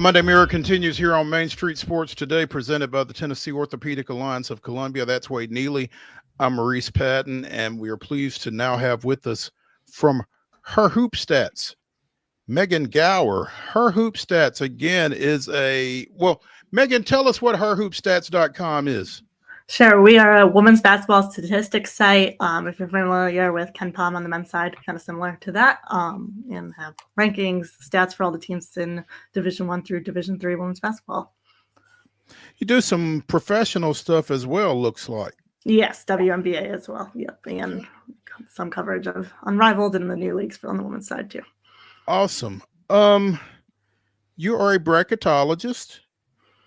Monday Mirror continues here on Main Street Sports Today, presented by the Tennessee Orthopedic Alliance of Columbia. That's Wade Neely. I'm Maurice Patton, and we are pleased to now have with us from Her Hoop Stats, Megan Gower. Her Hoop Stats, again, is Megan, tell us what herhoopstats.com is. Sure. We are a women's basketball statistics site. If you're familiar with KEMPF on the men's side, kind of similar to that, and have rankings, stats for all the teams in Division I through Division III women's basketball. You do some professional stuff as well, looks like. Yes, WNBA as well. Yep, and some coverage of Unrivaled and the new leagues on the women's side too. Awesome. You are a bracketologist.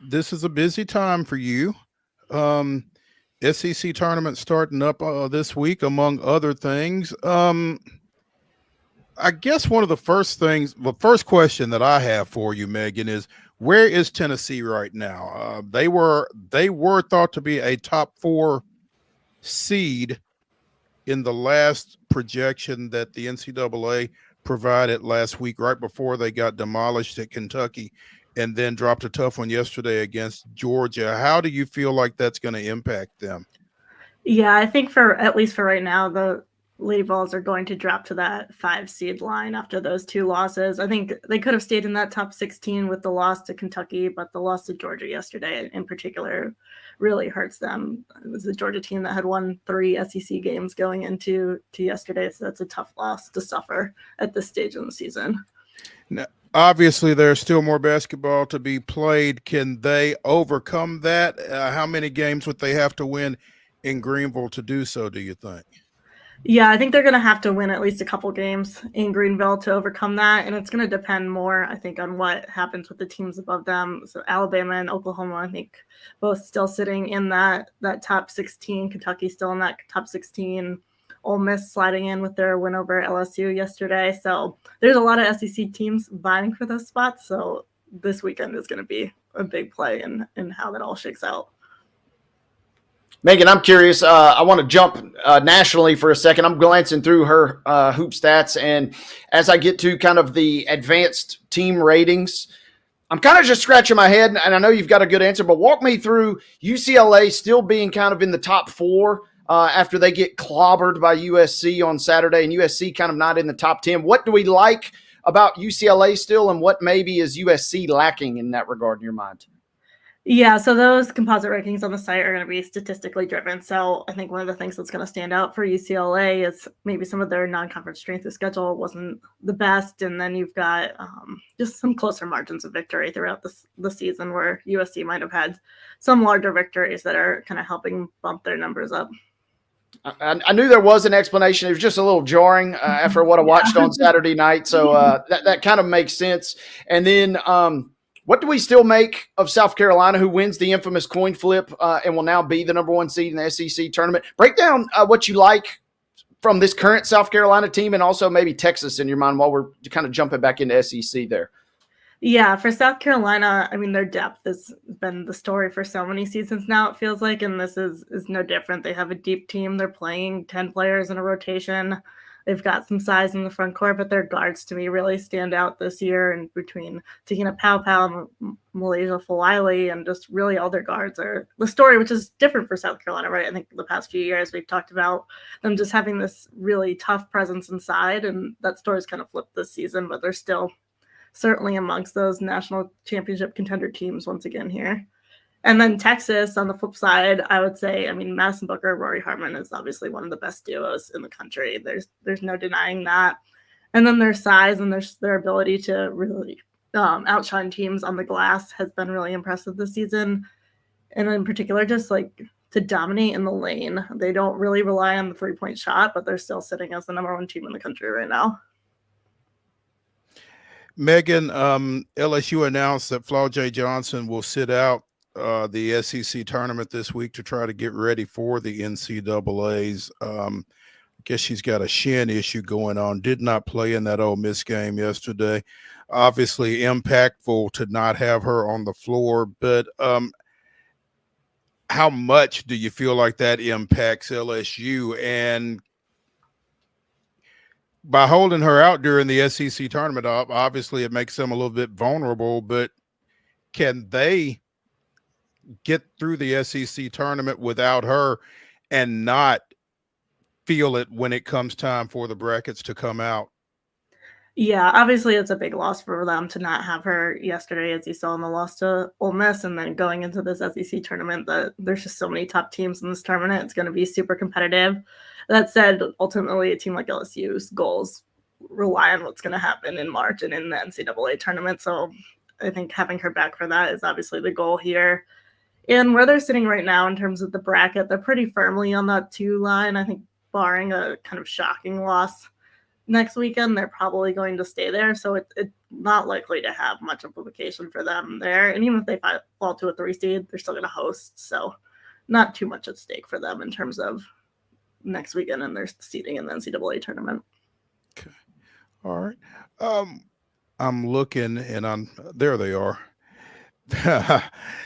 This is a busy time for you. SEC tournament starting up this week, among other things. I guess one of the first question that I have for you, Megan, is where is Tennessee right now? They were thought to be a top 4 seed in the last projection that the NCAA provided last week, right before they got demolished at Kentucky, and then dropped a tough one yesterday against Georgia. How do you feel like that's going to impact them? Yeah, I think for at least for right now, the Lady Vols are going to drop to that 5 seed line after those 2 losses. I think they could have stayed in that top 16 with the loss to Kentucky, but the loss to Georgia yesterday in particular really hurts them. It was the Georgia team that had won 3 SEC games going into yesterday, so that's a tough loss to suffer at this stage in the season. Now, obviously, there's still more basketball to be played. Can they overcome that? How many games would they have to win in Greenville to do so, do you think? Yeah, I think they're going to have to win at least a couple games in Greenville to overcome that. And it's going to depend more, I think, on what happens with the teams above them. So Alabama and Oklahoma, I think, both still sitting in that top 16. Kentucky still in that top 16. Ole Miss sliding in with their win over LSU yesterday. So there's a lot of SEC teams vying for those spots. So this weekend is going to be a big play in how that all shakes out. Megan, I'm curious. I want to jump nationally for a second. I'm glancing through her hoop stats, and as I get to kind of the advanced team ratings, I'm kind of just scratching my head, and I know you've got a good answer, but walk me through UCLA still being kind of in the top 4 after they get clobbered by USC on Saturday, and USC kind of not in the top 10. What do we like about UCLA still, and what maybe is USC lacking in that regard in your mind? Yeah, so those composite rankings on the site are going to be statistically driven. So I think one of the things that's going to stand out for UCLA is maybe some of their non-conference strength of schedule wasn't the best. And then you've got just some closer margins of victory throughout the season where USC might have had some larger victories that are kind of helping bump their numbers up. I knew there was an explanation. It was just a little jarring after what I watched on Saturday night. So that kind of makes sense. And then what do we still make of South Carolina, who wins the infamous coin flip and will now be the number 1 seed in the SEC tournament? Break down what you like from this current South Carolina team and also maybe Texas in your mind while we're kind of jumping back into SEC there. Yeah, for South Carolina, I mean, their depth has been the story for so many seasons now, it feels like, and this is no different. They have a deep team. They're playing 10 players in a rotation. They've got some size in the front court, but their guards to me really stand out this year. And between Tahina Paopao, Malaysia Fulili, and just really all their guards are the story, which is different for South Carolina, right? I think the past few years we've talked about them just having this really tough presence inside, and that story's kind of flipped this season, but they're still certainly amongst those national championship contender teams once again here. And then Texas, on the flip side, I would say, I mean, Madison Booker, Rory Harmon is obviously one of the best duos in the country. There's no denying that. And then their size and their ability to really outshine teams on the glass has been really impressive this season. And in particular, just like to dominate in the lane. They don't really rely on the 3-point shot, but they're still sitting as the number 1 team in the country right now. Megan, LSU announced that Flaw J. Johnson will sit out the SEC tournament this week to try to get ready for the NCAAs. I guess she's got a shin issue going on. Did not play in that Ole Miss game yesterday. Obviously impactful to not have her on the floor, but how much do you feel like that impacts LSU? And by holding her out during the SEC tournament, obviously it makes them a little bit vulnerable, but can they get through the SEC tournament without her and not feel it when it comes time for the brackets to come out? Yeah, obviously it's a big loss for them to not have her yesterday, as you saw in the loss to Ole Miss, and then going into this SEC tournament, that there's just so many top teams in this tournament. It's going to be super competitive. That said, ultimately a team like LSU's goals rely on what's going to happen in March and in the NCAA tournament. So I think having her back for that is obviously the goal here. And where they're sitting right now in terms of the bracket, they're pretty firmly on that 2 line. I think barring a kind of shocking loss next weekend, they're probably going to stay there. So it's not likely to have much implication for them there. And even if they fall to a 3 seed, they're still going to host. So not too much at stake for them in terms of next weekend and their seeding in the NCAA tournament. Okay. All right. I'm looking, and there they are.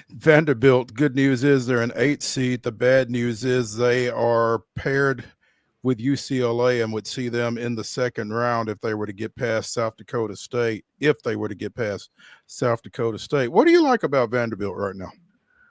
Vanderbilt, good news is they're an 8 seed. The bad news is they are paired with UCLA and would see them in the second round if they were to get past South Dakota State. If they were to get past South Dakota State. What do you like about Vanderbilt right now?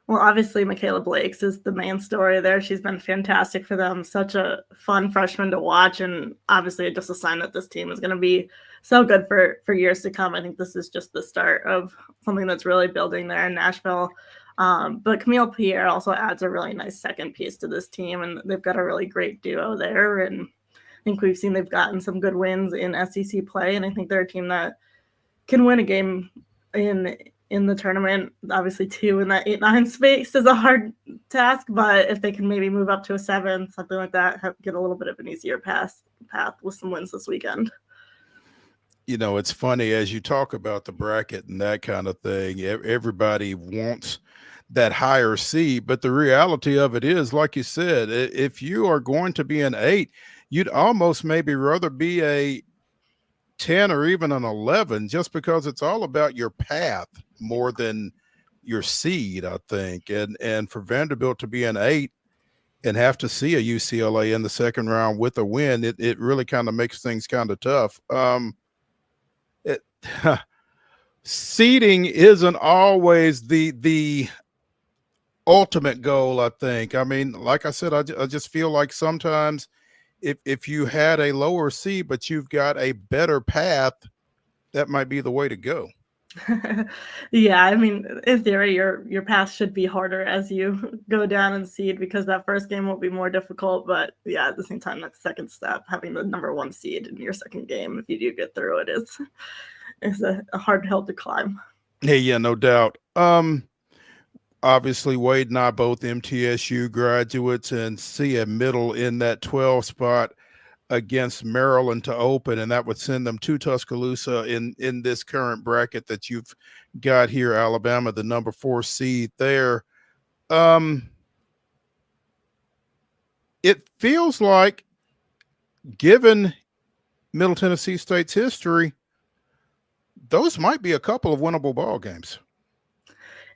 Well, obviously, Michaela Blakes is the main story there. She's been fantastic for them. Such a fun freshman to watch, and obviously just a sign that this team is going to be so good for years to come. I think this is just the start of something that's really building there in Nashville. But Camille Pierre also adds a really nice second piece to this team, and they've got a really great duo there. And I think we've seen they've gotten some good wins in SEC play, and I think they're a team that can win a game in the tournament. Obviously 2 in that 8-9 space is a hard task, but if they can maybe move up to a 7, something like that, get a little bit of an easier path with some wins this weekend. You know, it's funny as you talk about the bracket and that kind of thing, everybody wants that higher seed, but the reality of it is, like you said, if you are going to be an 8, you'd almost maybe rather be a 10 or even an 11, just because it's all about your path more than your seed, I think. And for Vanderbilt to be an 8 and have to see a UCLA in the second round with a win, it really kind of makes things kind of tough. Seeding isn't always the ultimate goal, I think. I mean, like I said, I just feel like sometimes if you had a lower seed, but you've got a better path, that might be the way to go. Yeah, I mean, in theory, your path should be harder as you go down and seed, because that first game will be more difficult. But yeah, at the same time, that second step, having the number 1 seed in your second game, if you do get through it, is a hard hill to climb. Hey, yeah, no doubt. Obviously, Wade and I both MTSU graduates, and see a middle in that 12 spot against Maryland to open, and that would send them to Tuscaloosa in this current bracket that you've got here. Alabama, the number 4 seed there. It feels like, given Middle Tennessee State's history, those might be a couple of winnable ball games.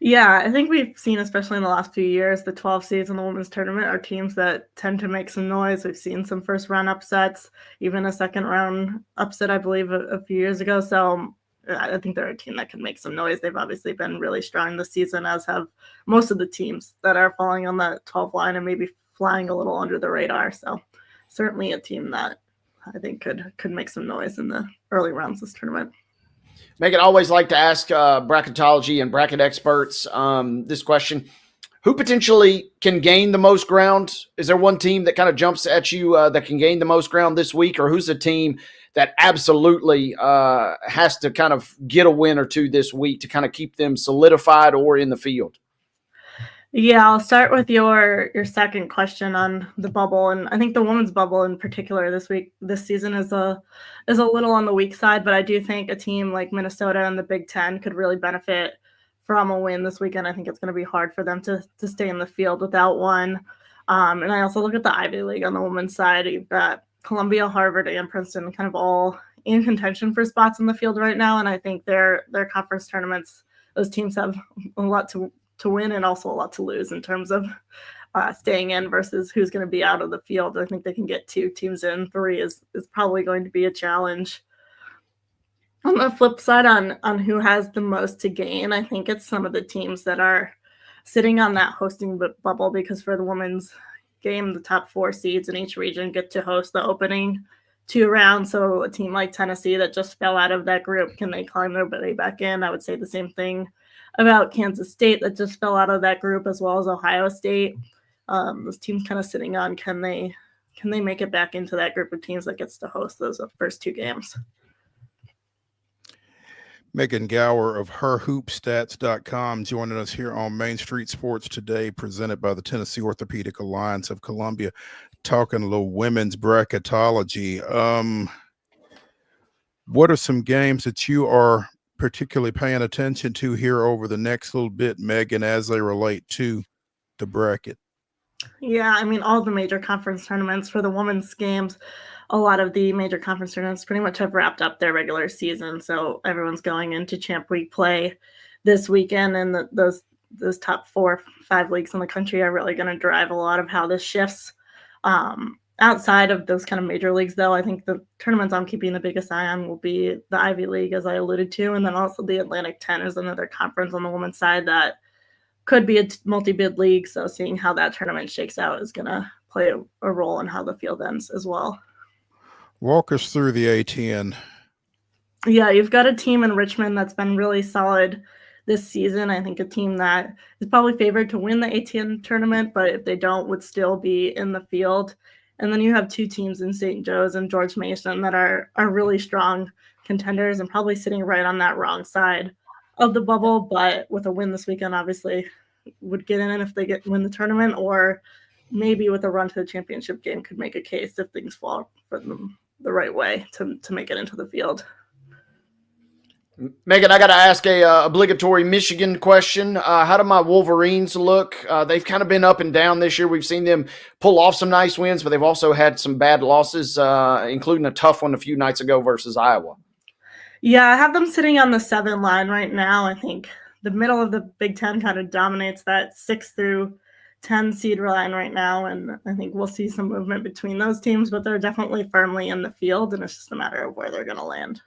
Yeah, I think we've seen, especially in the last few years, the 12 seeds in the women's tournament are teams that tend to make some noise. We've seen some first round upsets, even a second round upset, I believe, a few years ago. So I think they're a team that can make some noise. They've obviously been really strong this season, as have most of the teams that are falling on that 12 line and maybe flying a little under the radar. So certainly a team that I think could make some noise in the early rounds of this tournament. Megan, I always like to ask bracketology and bracket experts this question. Who potentially can gain the most ground? Is there one team that kind of jumps at you that can gain the most ground this week? Or who's a team that absolutely has to kind of get a win or two this week to kind of keep them solidified or in the field? Yeah, I'll start with your second question on the bubble, and I think the women's bubble in particular this season is a little on the weak side, but I do think a team like Minnesota and the Big Ten could really benefit from a win this weekend. I think it's going to be hard for them to stay in the field without one. And I also look at the Ivy League on the women's side. You've got Columbia, Harvard, and Princeton kind of all in contention for spots in the field right now, and I think their conference tournaments, those teams have a lot to win and also a lot to lose in terms of staying in versus who's going to be out of the field. I think they can get 2 teams in. 3 is probably going to be a challenge. On the flip side, on who has the most to gain, I think it's some of the teams that are sitting on that hosting bubble, because for the women's game, the top 4 seeds in each region get to host the opening 2 rounds. So a team like Tennessee that just fell out of that group, can they climb their way back in? I would say the same thing about Kansas State that just fell out of that group, as well as Ohio State. Those teams kind of sitting on, can they make it back into that group of teams that gets to host those first 2 games? Megan Gower of herhoopstats.com joining us here on Main Street Sports today, presented by the Tennessee Orthopedic Alliance of Columbia, talking a little women's bracketology. What are some games that you are particularly paying attention to here over the next little bit, Megan, as they relate to the bracket? Yeah, I mean, all the major conference tournaments for the women's games a lot of the major conference tournaments pretty much have wrapped up their regular season. So everyone's going into Champ Week play this weekend, and those top 4 or 5 leagues in the country are really going to drive a lot of how this shifts. Outside of those kind of major leagues, though, I think the tournaments I'm keeping the biggest eye on will be the Ivy League, as I alluded to, and then also the Atlantic 10 is another conference on the women's side that could be a multi-bid league. So seeing how that tournament shakes out is going to play a role in how the field ends as well. Walk us through the A10. Yeah, you've got a team in Richmond that's been really solid this season. I think a team that is probably favored to win the A10 tournament, but if they don't, would still be in the field. And then you have 2 teams in St. Joe's and George Mason that are really strong contenders and probably sitting right on that wrong side of the bubble. But with a win this weekend, obviously would get in if they win the tournament, or maybe with a run to the championship game could make a case if things fall for them the right way to make it into the field. Megan, I got to ask a obligatory Michigan question. How do my Wolverines look? They've kind of been up and down this year. We've seen them pull off some nice wins, but they've also had some bad losses, including a tough one a few nights ago versus Iowa. Yeah, I have them sitting on the 7 line right now. I think the middle of the Big Ten kind of dominates that 6 through 10 seed line right now, and I think we'll see some movement between those teams, but they're definitely firmly in the field, and it's just a matter of where they're going to land.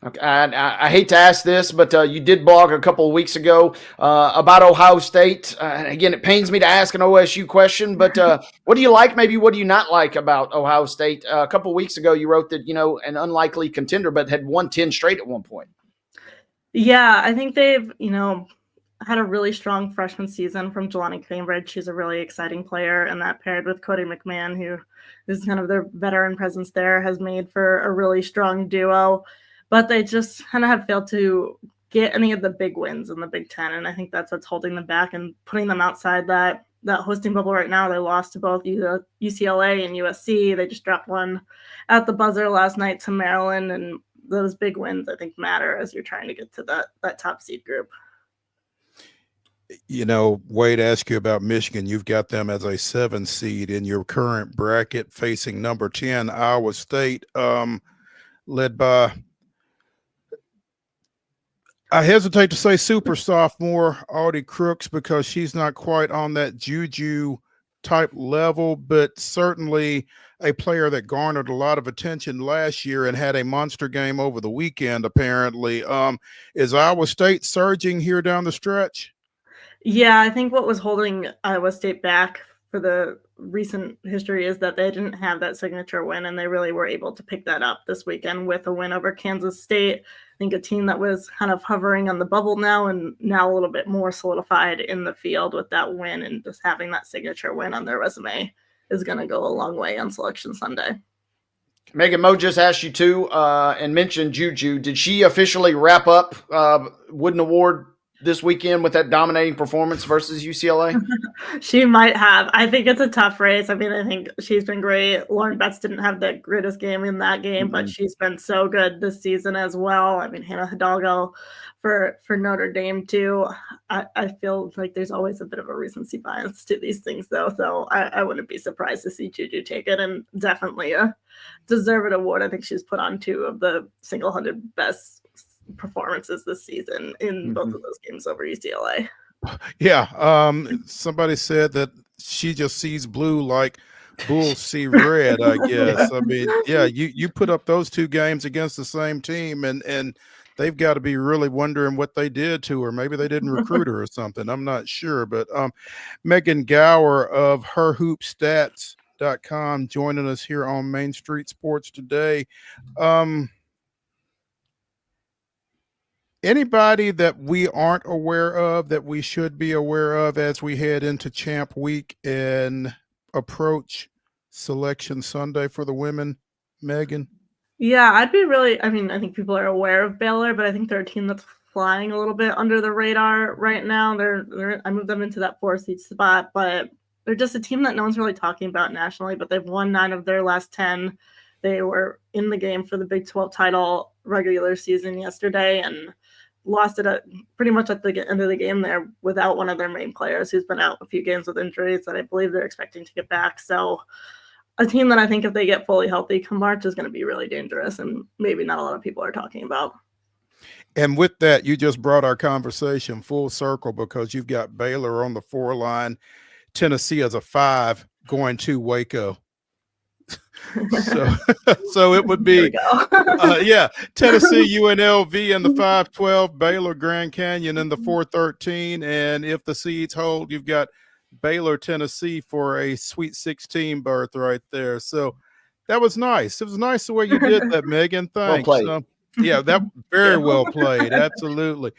Okay, I hate to ask this, but you did blog a couple of weeks ago about Ohio State. Again, it pains me to ask an OSU question, but what do you like? Maybe what do you not like about Ohio State? A couple of weeks ago, you wrote that, an unlikely contender, but had won 10 straight at one point. Yeah, I think they've, had a really strong freshman season from Jelani Cambridge. She's a really exciting player, and that paired with Cody McMahon, who is kind of their veteran presence there, has made for a really strong duo. But they just kind of have failed to get any of the big wins in the Big Ten, and I think that's what's holding them back and putting them outside that hosting bubble right now. They lost to both UCLA and USC. They just dropped one at the buzzer last night to Maryland, and those big wins, I think, matter as you're trying to get to that top seed group. Wade asked you about Michigan. You've got them as a 7 seed in your current bracket, facing number 10, Iowa State, led by, I hesitate to say super sophomore Audie Crooks, because she's not quite on that Juju type level, but certainly a player that garnered a lot of attention last year and had a monster game over the weekend, apparently. Is Iowa State surging here down the stretch? Yeah, I think what was holding Iowa State back for the recent history is that they didn't have that signature win, and they really were able to pick that up this weekend with a win over Kansas State. I think a team that was kind of hovering on the bubble now, and now a little bit more solidified in the field with that win, and just having that signature win on their resume is going to go a long way on Selection Sunday. Megan, Mo just asked you too, and mentioned Juju. Did she officially wrap up Wooden Award this weekend with that dominating performance versus UCLA? She might have. I think it's a tough race. I mean, I think she's been great. Lauren Betts didn't have the greatest game in that game, but she's been so good this season as well. I mean, Hannah Hidalgo for Notre Dame too. I feel like there's always a bit of a recency bias to these things, though. So I wouldn't be surprised to see Juju take it, and definitely a deserved award. I think she's put on 2 of the single 100 best performances this season in both of those games over UCLA. Yeah. Somebody said that she just sees blue like bulls see red, I guess. I mean, yeah, you put up those 2 games against the same team, and they've got to be really wondering what they did to her. Maybe they didn't recruit her or something. I'm not sure. But Megan Gower of herhoopstats.com joining us here on Main Street Sports today. Anybody that we aren't aware of that we should be aware of as we head into Champ Week and approach Selection Sunday for the women, Megan? Yeah, I think people are aware of Baylor, but I think they're a team that's flying a little bit under the radar right now. I moved them into that 4 seed spot, but they're just a team that no one's really talking about nationally, but they've won 9 of their last 10. They were in the game for the Big 12 title regular season yesterday and lost it pretty much at the end of the game there without one of their main players, who's been out a few games with injuries that I believe they're expecting to get back. So a team that I think if they get fully healthy come March is going to be really dangerous and maybe not a lot of people are talking about. And with that, you just brought our conversation full circle because you've got Baylor on the 4 line, Tennessee as a 5 going to Waco. So it would be Tennessee UNLV in the 5-12, Baylor Grand Canyon in the 4-13, and if the seeds hold, you've got Baylor Tennessee for a Sweet 16 berth right there. So that was nice. It was nice the way you did that, Megan. Thanks. Well played. Yeah, that very well played. Absolutely.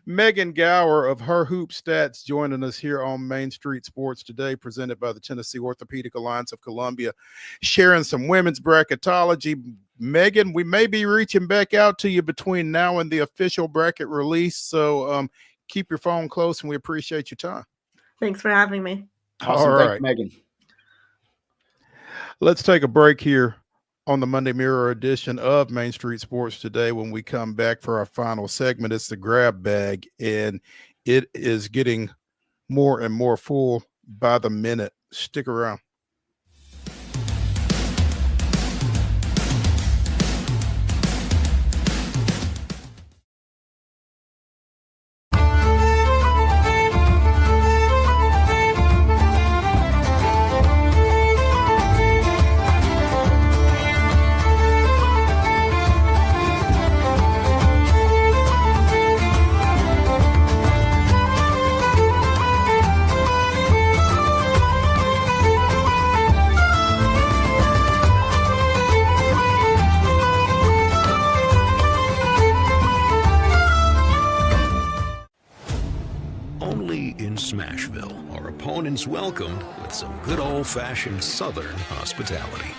Megan Gower of Her Hoop Stats joining us here on Main Street Sports today, presented by the Tennessee Orthopedic Alliance of Columbia, sharing some women's bracketology. Megan, we may be reaching back out to you between now and the official bracket release, so keep your phone close, and we appreciate your time. Thanks for having me. Awesome. All Thank right, you, Megan. Let's take a break here on the Monday Mirror edition of Main Street Sports today. When we come back for our final segment, it's the grab bag, and it is getting more and more full by the minute. Stick around. Only in Smashville are opponents welcomed with some good old-fashioned Southern hospitality.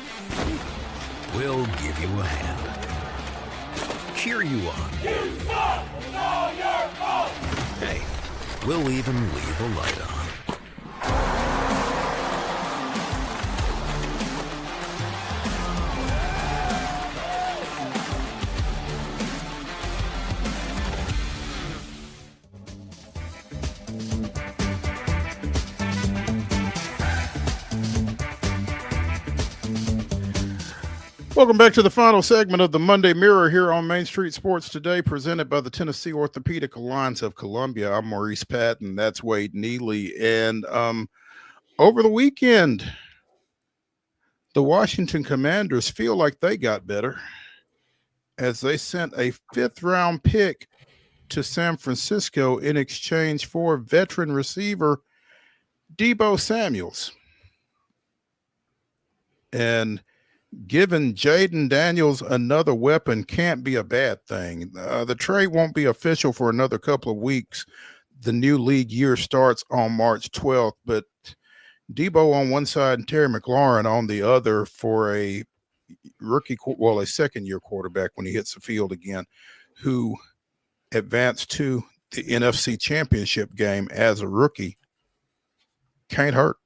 We'll give you a hand, cheer you on. Hey, we'll even leave a light on. Welcome back to the final segment of the Monday Mirror here on Main Street Sports today, presented by the Tennessee Orthopedic Alliance of Columbia. I'm Maurice Patton. That's Wade Neely. And over the weekend, the Washington Commanders feel like they got better as they sent a 5th-round pick to San Francisco in exchange for veteran receiver Deebo Samuels. And giving Jaden Daniels another weapon can't be a bad thing. The trade won't be official for another couple of weeks. The new league year starts on March 12th, but Deebo on one side and Terry McLaurin on the other for a a second-year quarterback when he hits the field again, who advanced to the NFC Championship game as a rookie. Can't hurt.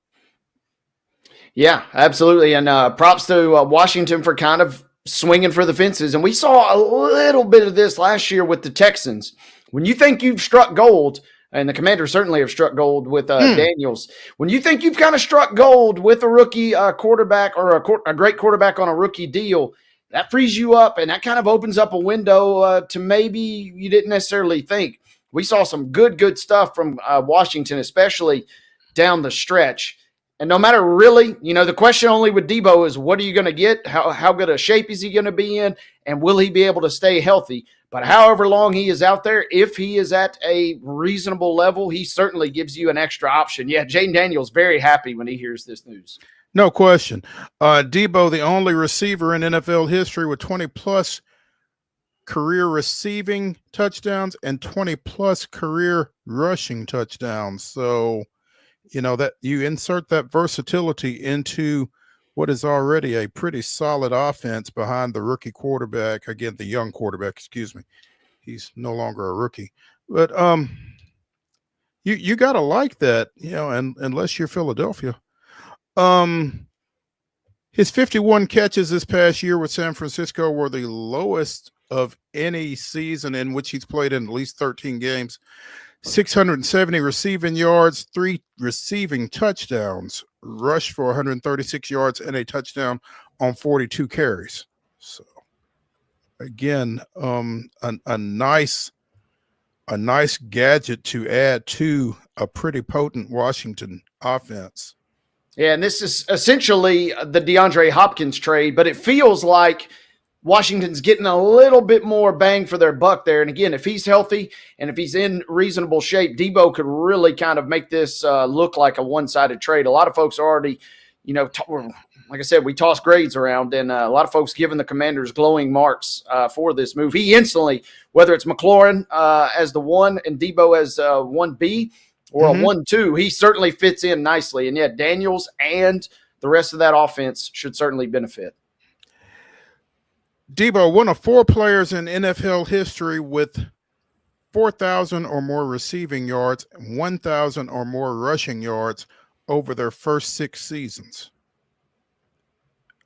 Yeah, absolutely. And props to Washington for kind of swinging for the fences. And we saw a little bit of this last year with the Texans. When you think you've struck gold, and the Commanders certainly have struck gold with Daniels, when you think you've kind of struck gold with a rookie quarterback or a great quarterback on a rookie deal, that frees you up and that kind of opens up a window to maybe you didn't necessarily think. We saw some good stuff from Washington, especially down the stretch. And no matter really, the question only with Deebo is what are you going to get? How good a shape is he going to be in? And will he be able to stay healthy? But however long he is out there, if he is at a reasonable level, he certainly gives you an extra option. Yeah, Jaden Daniels very happy when he hears this news. No question. Deebo, the only receiver in NFL history with 20-plus career receiving touchdowns and 20-plus career rushing touchdowns. So, that you insert that versatility into what is already a pretty solid offense behind the rookie quarterback. Again, the young quarterback, excuse me. He's no longer a rookie. But you got to like that, and unless you're Philadelphia. His 51 catches this past year with San Francisco were the lowest of any season in which he's played in at least 13 games. 670 receiving yards, 3 receiving touchdowns rushed for 136 yards and a touchdown on 42 carries. So again, a nice gadget to add to a pretty potent Washington offense. Yeah, and this is essentially the DeAndre Hopkins trade, but it feels like Washington's getting a little bit more bang for their buck there. And again, if he's healthy and if he's in reasonable shape, Debo could really kind of make this look like a one-sided trade. A lot of folks are already, like I said, we toss grades around, and a lot of folks giving the Commanders glowing marks for this move. He instantly, whether it's McLaurin as the 1 and Debo as 1B or a 1-2, he certainly fits in nicely. And yet Daniels and the rest of that offense should certainly benefit. Debo, one of 4 players in NFL history with 4,000 or more receiving yards and 1,000 or more rushing yards over their first 6 seasons.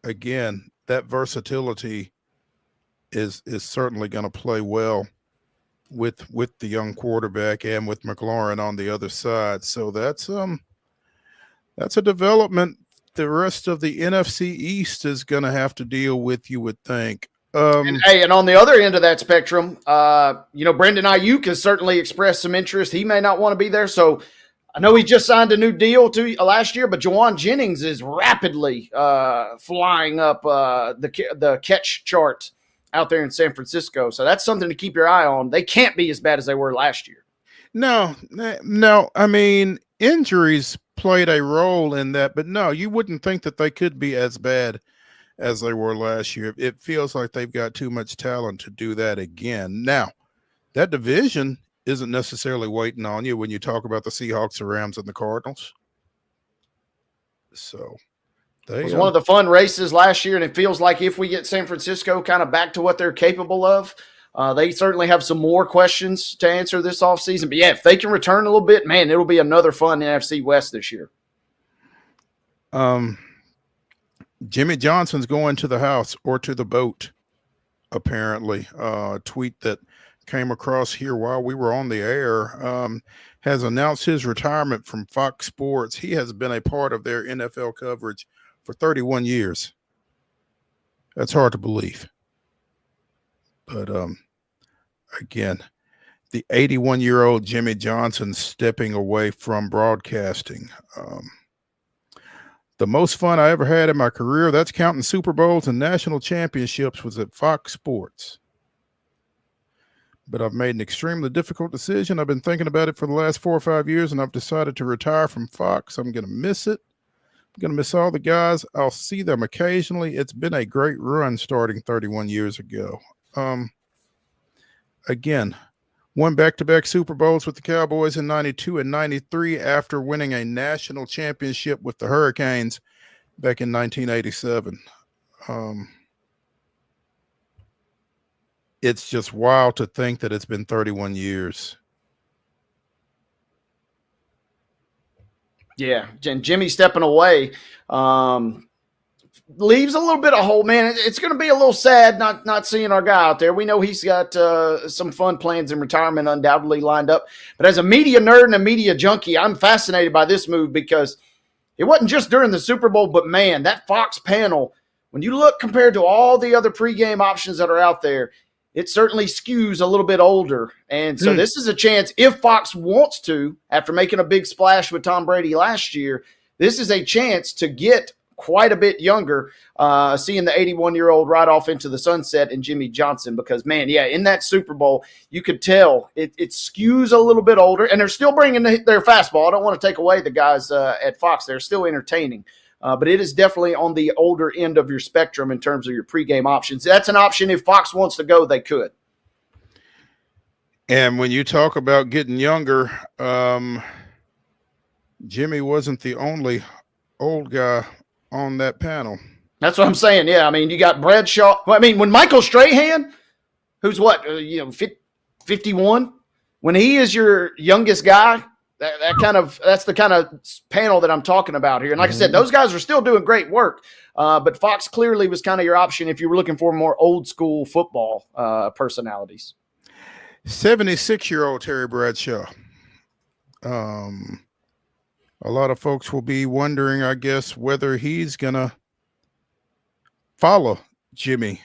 Again, that versatility is certainly going to play well with the young quarterback and with McLaurin on the other side. So that's a development the rest of the NFC East is going to have to deal with, you would think. And on the other end of that spectrum, Brandon Ayuk has certainly expressed some interest. He may not want to be there. So I know he just signed a new deal last year, but Jawan Jennings is rapidly flying up the catch chart out there in San Francisco. So that's something to keep your eye on. They can't be as bad as they were last year. No. I mean, injuries played a role in that, but no, you wouldn't think that they could be as bad as they were last year. It feels like they've got too much talent to do that again. Now, that division isn't necessarily waiting on you when you talk about the Seahawks, the Rams, and the Cardinals. So it was one of the fun races last year, and it feels like if we get San Francisco kind of back to what they're capable of, they certainly have some more questions to answer this offseason. But yeah, if they can return a little bit, man, it'll be another fun NFC West this year. Jimmy Johnson's going to the house or to the boat, apparently. A tweet that came across here while we were on the air has announced his retirement from Fox Sports. He has been a part of their NFL coverage for 31 years. That's hard to believe. But again, the 81-year-old Jimmy Johnson stepping away from broadcasting. The most fun I ever had in my career, that's counting Super Bowls and national championships, was at Fox Sports. But I've made an extremely difficult decision. I've been thinking about it for the last 4 or 5 years, and I've decided to retire from Fox. I'm going to miss it. I'm going to miss all the guys. I'll see them occasionally. It's been a great run starting 31 years ago. Again, won back-to-back Super Bowls with the Cowboys in 92 and 93 after winning a national championship with the Hurricanes back in 1987. It's just wild to think that it's been 31 years. Yeah, and Jimmy stepping away leaves a little bit of hole, man. It's going to be a little sad not seeing our guy out there. We know he's got some fun plans in retirement undoubtedly lined up. But as a media nerd and a media junkie, I'm fascinated by this move because it wasn't just during the Super Bowl, but, man, that Fox panel, when you look compared to all the other pregame options that are out there, it certainly skews a little bit older. And so this is a chance, if Fox wants to, after making a big splash with Tom Brady last year, this is a chance to get quite a bit younger, seeing the 81-year-old ride off into the sunset in Jimmy Johnson because, man, yeah, in that Super Bowl, you could tell it skews a little bit older, and they're still bringing their fastball. I don't want to take away the guys at Fox. They're still entertaining, but it is definitely on the older end of your spectrum in terms of your pregame options. That's an option. If Fox wants to go, they could. And when you talk about getting younger, Jimmy wasn't the only old guy on that panel. That's what I'm saying. Yeah, I mean, you got Bradshaw. I mean, when Michael Strahan, who's 51, when he is your youngest guy, that's the kind of panel that I'm talking about here. And like I said, those guys are still doing great work. But Fox clearly was kind of your option if you were looking for more old school football personalities. 76-year-old Terry Bradshaw. a lot of folks will be wondering, I guess, whether he's gonna follow Jimmy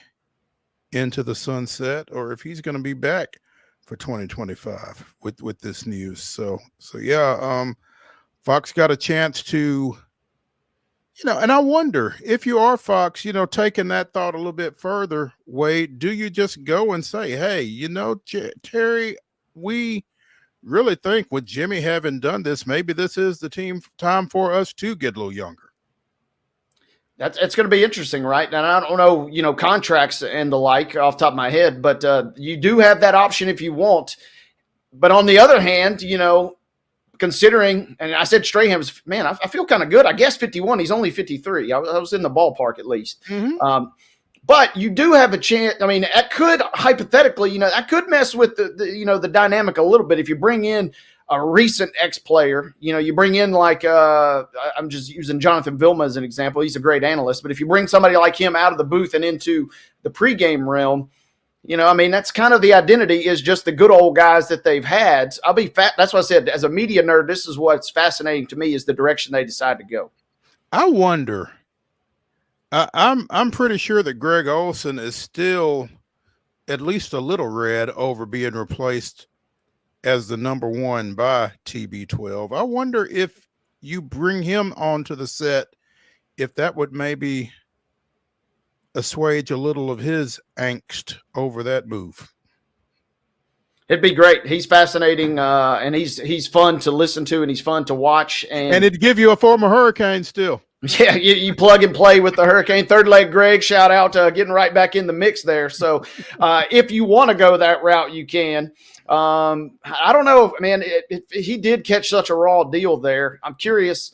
into the sunset or if he's going to be back for 2025 with this news. So yeah, Fox got a chance to, and I wonder if you are Fox, taking that thought a little bit further, Wade, do you just go and say, hey, Terry, we really think with Jimmy having done this, maybe this is the time for us to get a little younger? It's going to be interesting, right? And I don't know, contracts and the like off the top of my head, but you do have that option if you want. But on the other hand, considering, and I said Straham's, man, I feel kind of good. I guess 51, he's only 53. I was in the ballpark at least. Mm-hmm. But you do have a chance. I mean, that could hypothetically, that could mess with the dynamic a little bit if you bring in a recent ex-player. You bring in like I'm just using Jonathan Vilma as an example. He's a great analyst, but if you bring somebody like him out of the booth and into the pregame realm, that's kind of the identity is just the good old guys that they've had. That's what I said. As a media nerd, this is what's fascinating to me is the direction they decide to go. I wonder. I'm pretty sure that Greg Olson is still at least a little red over being replaced as the number one by TB12. I wonder if you bring him onto the set, if that would maybe assuage a little of his angst over that move. It'd be great. He's fascinating, and he's fun to listen to, and he's fun to watch. And it'd give you a former Hurricane still. Yeah, you plug and play with the Hurricane. Third leg Greg, shout out getting right back in the mix there. So if you want to go that route, you can. I don't know, man, he did catch such a raw deal there. I'm curious,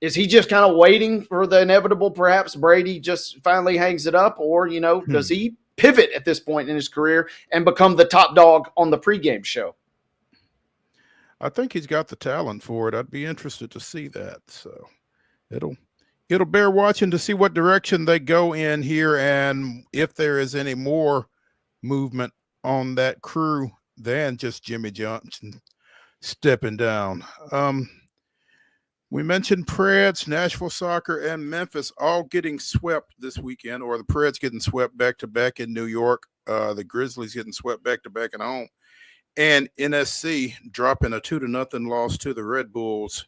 is he just kind of waiting for the inevitable? Perhaps Brady just finally hangs it up, or, does he pivot at this point in his career and become the top dog on the pregame show? I think he's got the talent for it. I'd be interested to see that. So it'll bear watching to see what direction they go in here and if there is any more movement on that crew than just Jimmy Johnson stepping down. We mentioned Preds, Nashville Soccer, and Memphis all getting swept this weekend, or the Preds getting swept back-to-back in New York, the Grizzlies getting swept back-to-back at home, and NSC dropping a 2-0 loss to the Red Bulls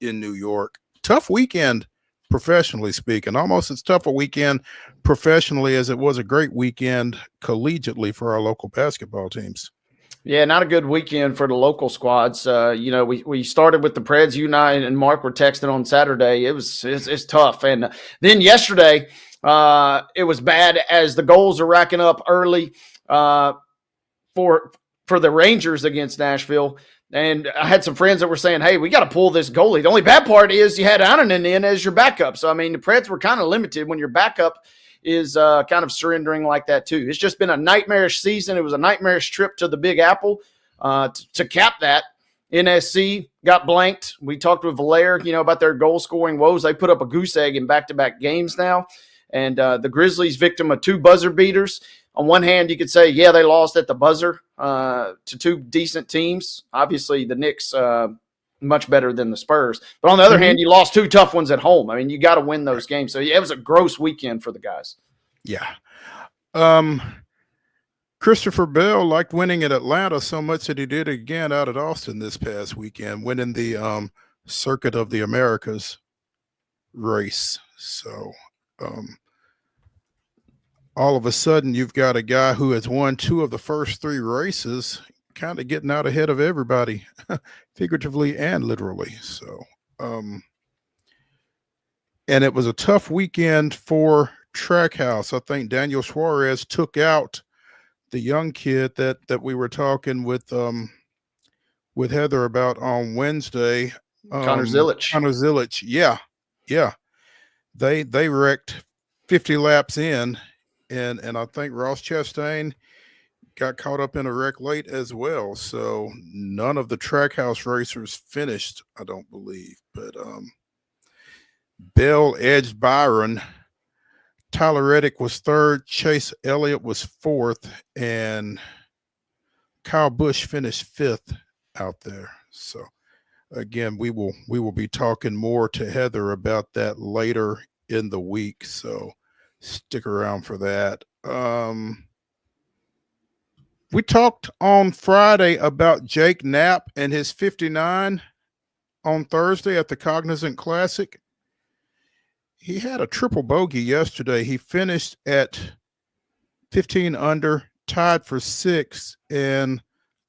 in New York. Tough weekend, professionally speaking. Almost as tough a weekend professionally as it was a great weekend collegiately for our local basketball teams. Yeah, not a good weekend for the local squads. We started with the Preds. You and I and Mark were texting on Saturday. It's tough. And then yesterday, it was bad as the goals are racking up early for the Rangers against Nashville. And I had some friends that were saying, hey, we got to pull this goalie. The only bad part is you had Annunen in as your backup. So, the Preds were kind of limited when your backup is kind of surrendering like that too. It's just been a nightmarish season. It was a nightmarish trip to the Big Apple to cap that. NSC got blanked. We talked with Valaire, about their goal scoring woes. They put up a goose egg in back-to-back games now. And the Grizzlies victim of 2 buzzer beaters. On one hand, you could say, yeah, they lost at the buzzer to 2 decent teams. Obviously, the Knicks much better than the Spurs. But on the other hand, you lost 2 tough ones at home. You got to win those games. So, yeah, it was a gross weekend for the guys. Yeah. Christopher Bell liked winning at Atlanta so much that he did it again out at Austin this past weekend, winning the Circuit of the Americas race. So, all of a sudden, you've got a guy who has won 2 of the first 3 races, kind of getting out ahead of everybody, figuratively and literally. So, and it was a tough weekend for Trackhouse. I think Daniel Suarez took out the young kid that we were talking with Heather about on Wednesday. Connor Zilic. Yeah. They wrecked 50 laps in. And I think Ross Chastain got caught up in a wreck late as well. So none of the Trackhouse racers finished, I don't believe. But Bell edged Byron. Tyler Reddick was 3rd. Chase Elliott was 4th. And Kyle Busch finished 5th out there. So again, we will be talking more to Heather about that later in the week. So stick around for that. We talked on Friday about Jake Knapp and his 59 on Thursday at the Cognizant Classic. He had a triple bogey yesterday. He finished at 15 under, tied for 6, and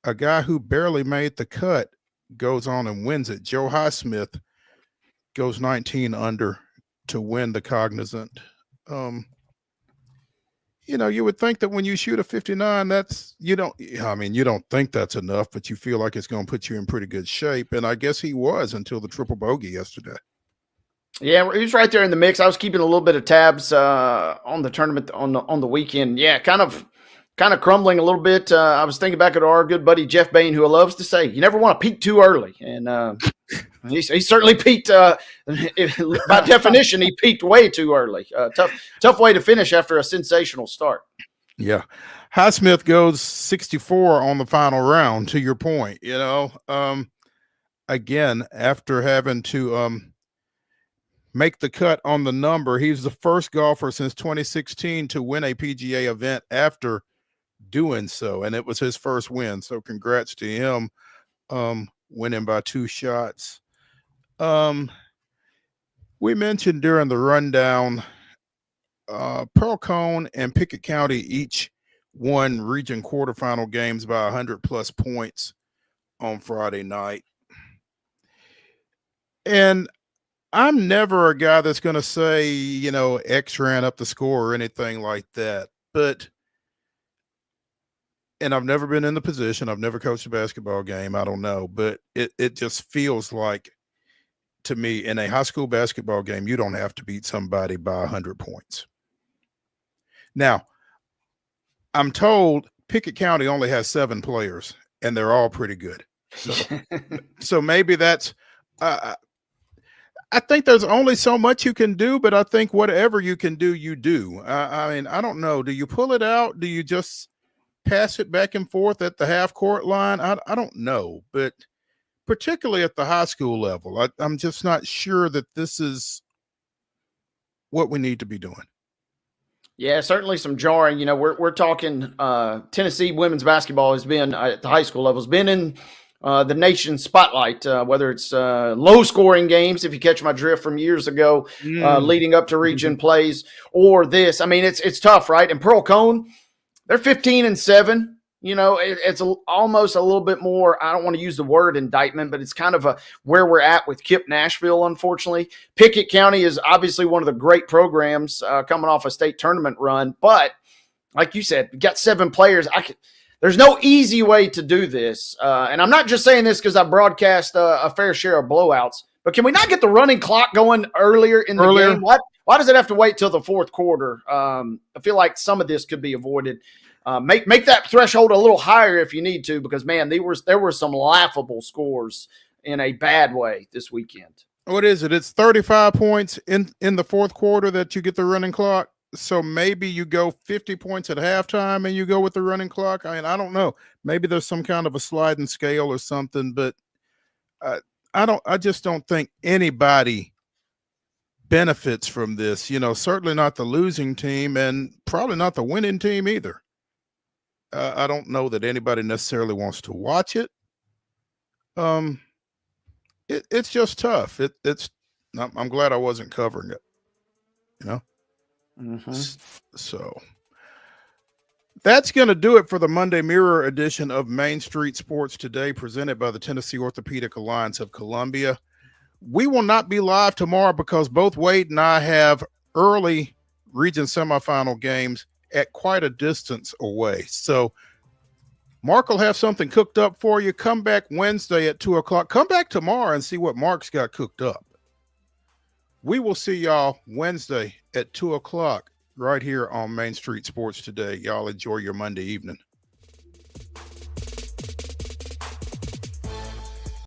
a guy who barely made the cut goes on and wins it. Joe Highsmith goes 19 under to win the Cognizant. You would think that when you shoot a 59, you don't think that's enough, but you feel like it's going to put you in pretty good shape. And I guess he was until the triple bogey yesterday. Yeah, he was right there in the mix. I was keeping a little bit of tabs on the tournament on the weekend. Yeah, kind of crumbling a little bit. I was thinking back at our good buddy Jeff Bain, who loves to say, "You never want to peak too early," and he certainly peaked. By definition, he peaked way too early. Tough way to finish after a sensational start. Yeah, Highsmith goes 64 on the final round. To your point, again, after having to make the cut on the number, he's the first golfer since 2016 to win a PGA event after doing so, and it was his first win. So congrats to him, winning by 2 shots. We mentioned during the rundown, Pearl Cone and Pickett County each won region quarterfinal games by 100+ points on Friday night. And I'm never a guy that's going to say, X ran up the score or anything like that. And I've never been in the position. I've never coached a basketball game. I don't know. But it just feels like, to me, in a high school basketball game, you don't have to beat somebody by 100 points. Now, I'm told Pickett County only has 7 players, and they're all pretty good. So maybe that's I think there's only so much you can do, but I think whatever you can do, you do. I don't know. Do you pull it out? Do you just pass it back and forth at the half court line? I don't know, but particularly at the high school level, I'm just not sure that this is what we need to be doing. Yeah, certainly some jarring. We're talking Tennessee women's basketball has been at the high school level, has been in the nation's spotlight, whether it's low-scoring games, if you catch my drift from years ago, leading up to region plays, or this. I mean, it's tough, right? And Pearl Cone, they're 15-7. It's almost a little bit more, I don't want to use the word indictment, but it's kind of where we're at with KIPP Nashville, unfortunately. Pickett County is obviously one of the great programs coming off a state tournament run. But like you said, we got 7 players. There's no easy way to do this. And I'm not just saying this because I broadcast a fair share of blowouts, but can we not get the running clock going earlier in the game? Why does it have to wait till the fourth quarter? I feel like some of this could be avoided. Make that threshold a little higher if you need to, because, man, there were some laughable scores in a bad way this weekend. What is it? It's 35 points in the fourth quarter that you get the running clock. So maybe you go 50 points at halftime and you go with the running clock. I mean, I don't know. Maybe there's some kind of a sliding scale or something, but I just don't think anybody benefits from this. Certainly not the losing team and probably not the winning team either. I don't know that anybody necessarily wants to watch it. It's just tough. I'm glad I wasn't covering it. So that's going to do it for the Monday Mirror edition of Main Street Sports Today, presented by the Tennessee Orthopedic Alliance of Columbia. We will not be live tomorrow because both Wade and I have early region semifinal games at quite a distance away. So Mark will have something cooked up for you. Come back Wednesday at 2:00. Come back tomorrow and see what Mark's got cooked up. We will see y'all Wednesday at 2:00 right here on Main Street Sports Today. Y'all enjoy your Monday evening.